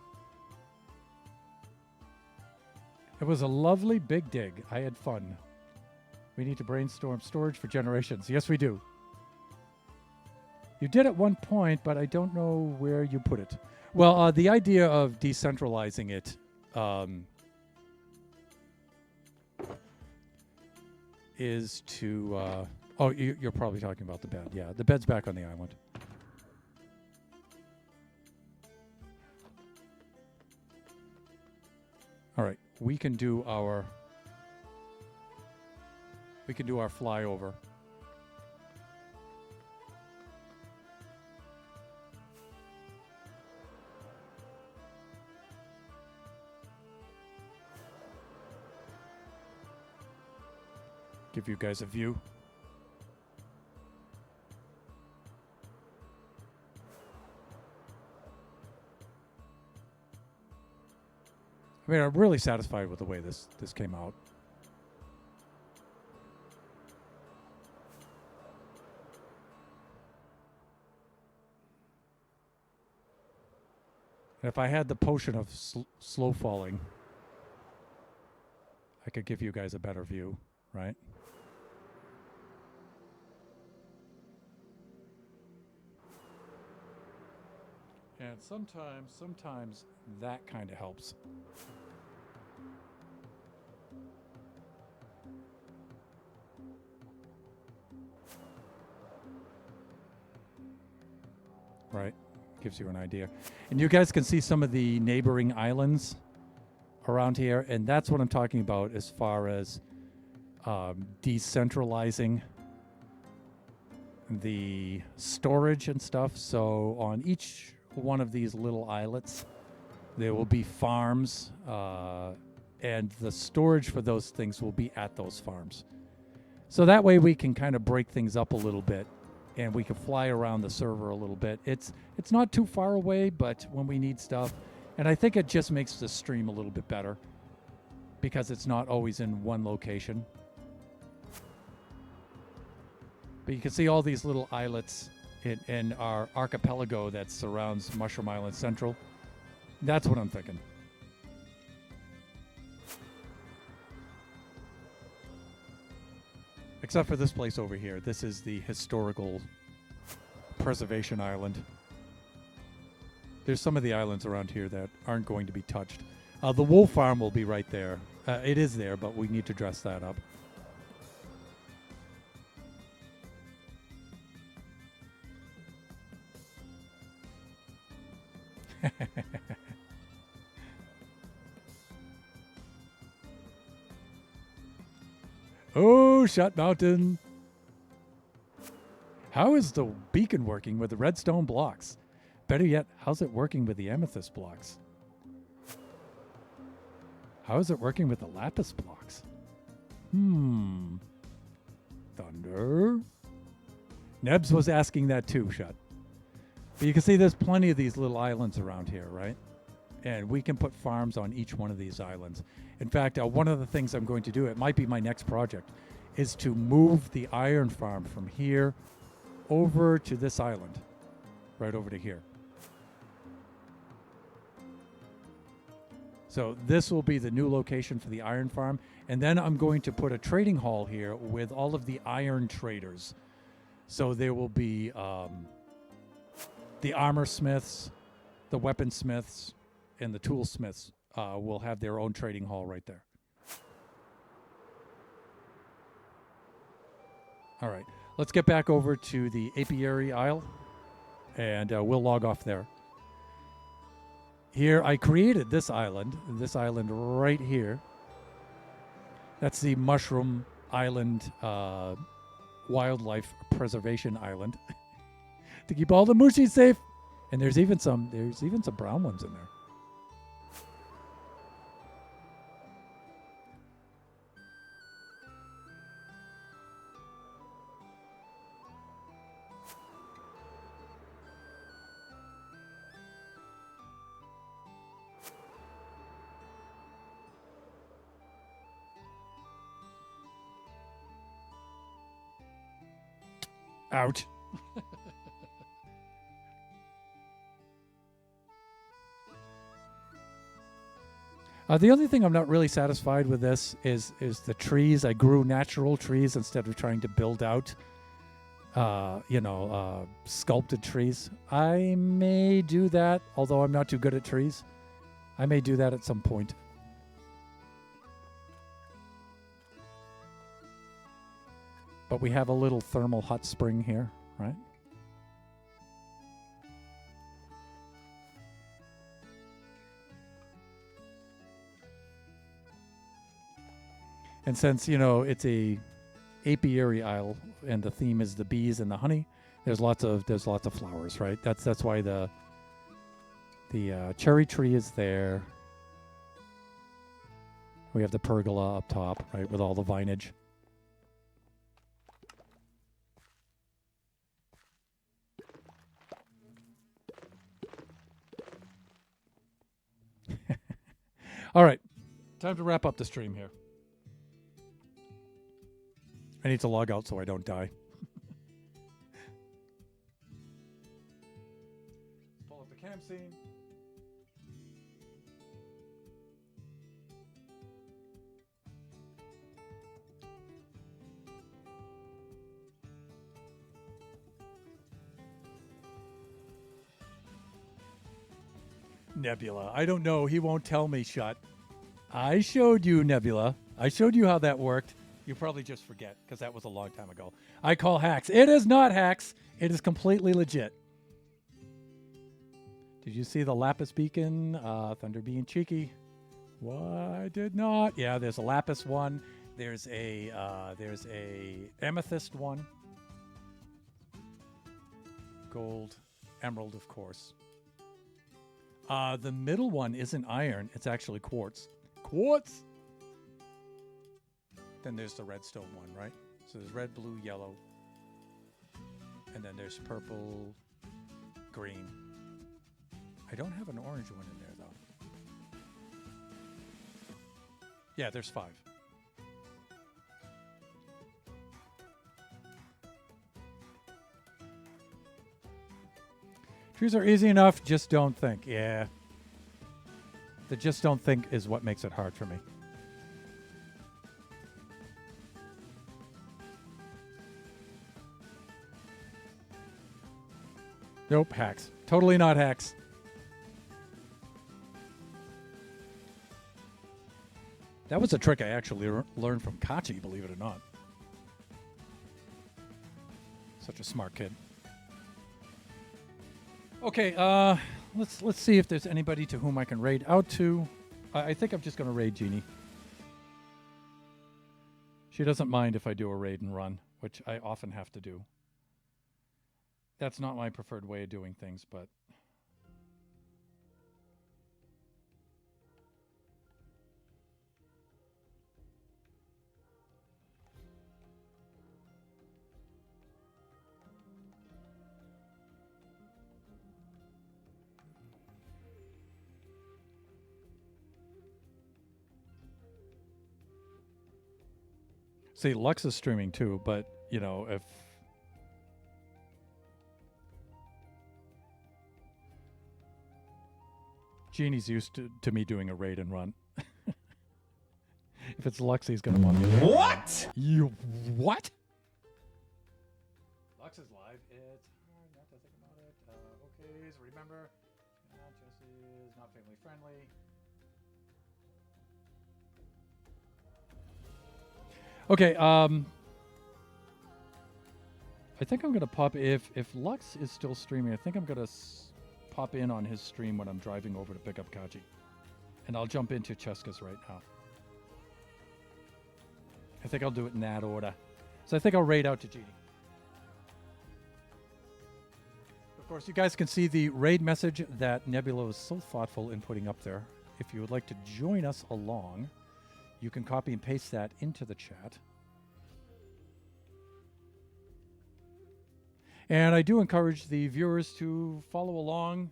It was a lovely big dig. I had fun. We need to brainstorm storage for generations. Yes, we do. You did at one point, but I don't know where you put it. Well, the idea of decentralizing it is to... oh, you're probably talking about the bed. Yeah, the bed's back on the island. All right, we can do our flyover. Give you guys a view. I mean, I'm really satisfied with the way this came out. And if I had the potion of slow falling, I could give you guys a better view, right? And sometimes that kind of helps. Right, gives you an idea. And you guys can see some of the neighboring islands around here, and that's what I'm talking about as far as decentralizing the storage and stuff. So on each one of these little islets, there will be farms, and the storage for those things will be at those farms. So that way we can kind of break things up a little bit, and we can fly around the server a little bit. It's not too far away, but when we need stuff, and I think it just makes the stream a little bit better because it's not always in one location. But you can see all these little islets in our archipelago that surrounds Mushroom Island Central. That's what I'm thinking. Except for this place over here. This is the historical preservation island. There's some of the islands around here that aren't going to be touched. The wool farm will be right there. It is there, but we need to dress that up. Oh, Shut Mountain. How is the beacon working with the redstone blocks? Better yet, how's it working with the amethyst blocks? How is it working with the lapis blocks? Thunder. Nebs was asking that too, Shut. But you can see there's plenty of these little islands around here, right? And we can put farms on each one of these islands. In fact, one of the things I'm going to do, it might be my next project, is to move the iron farm from here over to this island, right over to here. So this will be the new location for the iron farm. And then I'm going to put a trading hall here with all of the iron traders. So there will be the armor smiths, the weaponsmiths, and the toolsmiths will have their own trading hall right there. All right, let's get back over to the apiary isle, and we'll log off there. Here, I created this island right here. That's the Mushroom Island Wildlife Preservation Island to keep all the mushies safe. And there's even some brown ones in there. Ouch. The only thing I'm not really satisfied with this is the trees. I grew natural trees instead of trying to build out, sculpted trees. I may do that, although I'm not too good at trees. I may do that at some point. But we have a little thermal hot spring here, right? And since, it's a apiary isle and the theme is the bees and the honey, there's lots of flowers, right? That's why the cherry tree is there. We have the pergola up top, right, with all the vinage. All right, time to wrap up the stream here. I need to log out so I don't die. Pull up the camp scene. Nebula. I don't know. He won't tell me, Shut. I showed you, Nebula. I showed you how that worked. You probably just forget because that was a long time ago. I call hacks. It is not hacks. It is completely legit. Did you see the Lapis beacon? Thunder being cheeky. Why did not? Yeah, there's a Lapis one. There's a amethyst one. Gold, emerald, of course. The middle one isn't iron. It's actually quartz. Quartz! Then there's the redstone one, right? So there's red, blue, yellow. And then there's purple, green. I don't have an orange one in there, though. Yeah, there's 5. Trees are easy enough, just don't think. Yeah. The just don't think is what makes it hard for me. Nope, hacks. Totally not hacks. That was a trick I actually learned from Kachi, believe it or not. Such a smart kid. Okay, let's see if there's anybody to whom I can raid out to. I think I'm just going to raid Jeannie. She doesn't mind if I do a raid and run, which I often have to do. That's not my preferred way of doing things, but... See, Lux is streaming too, but, you know, if... Jeannie's used to me doing a raid and run. If it's Lux, he's going to want me to... What? You... What? Lux is live. It's hard not to think about it. Okay, so remember, Jesse is not family friendly. Okay, I think I'm gonna pop if Lux is still streaming. I think I'm gonna pop in on his stream when I'm driving over to pick up Kaji, and I'll jump into Cheska's right now. I think I'll do it in that order. So I think I'll raid out to Genie. Of course, you guys can see the raid message that Nebula was so thoughtful in putting up there. If you would like to join us along, you can copy and paste that into the chat. And I do encourage the viewers to follow along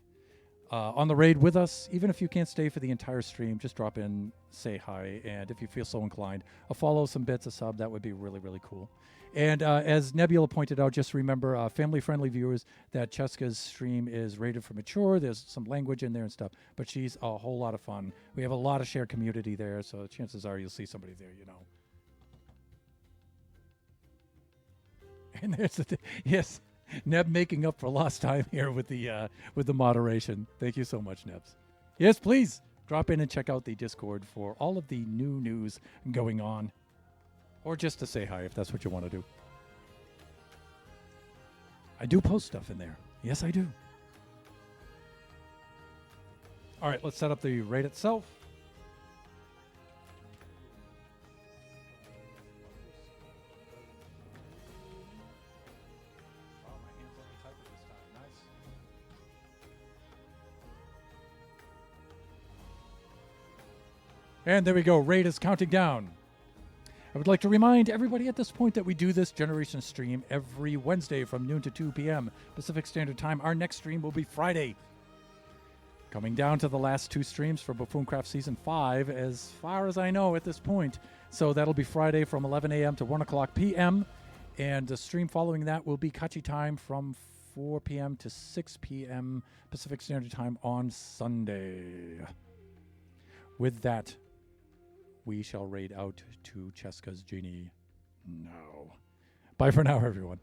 on the raid with us. Even if you can't stay for the entire stream, just drop in, say hi, and if you feel so inclined, a follow, some bits, a sub, that would be really, really cool. And as Nebula pointed out, just remember, family-friendly viewers, that Cheska's stream is rated for mature. There's some language in there and stuff, but she's a whole lot of fun. We have a lot of shared community there, so chances are you'll see somebody there, you know. And there's the yes, Neb making up for lost time here with the moderation. Thank you so much, Nebs. Yes, please drop in and check out the Discord for all of the new news going on. Or just to say hi if that's what you want to do. I do post stuff in there. Yes, I do. All right, let's set up the raid itself. Oh, my hands let me type it this time. Nice. And there we go. Raid is counting down. I would like to remind everybody at this point that we do this Generation stream every Wednesday from noon to 2 p.m. Pacific Standard Time. Our next stream will be Friday. Coming down to the last two streams for Buffooncraft Season 5, as far as I know at this point. So that'll be Friday from 11 a.m. to 1 o'clock p.m. And the stream following that will be Kachi time from 4 p.m. to 6 p.m. Pacific Standard Time on Sunday. With that, we shall raid out to Cheska's Genie now. Bye for now, everyone.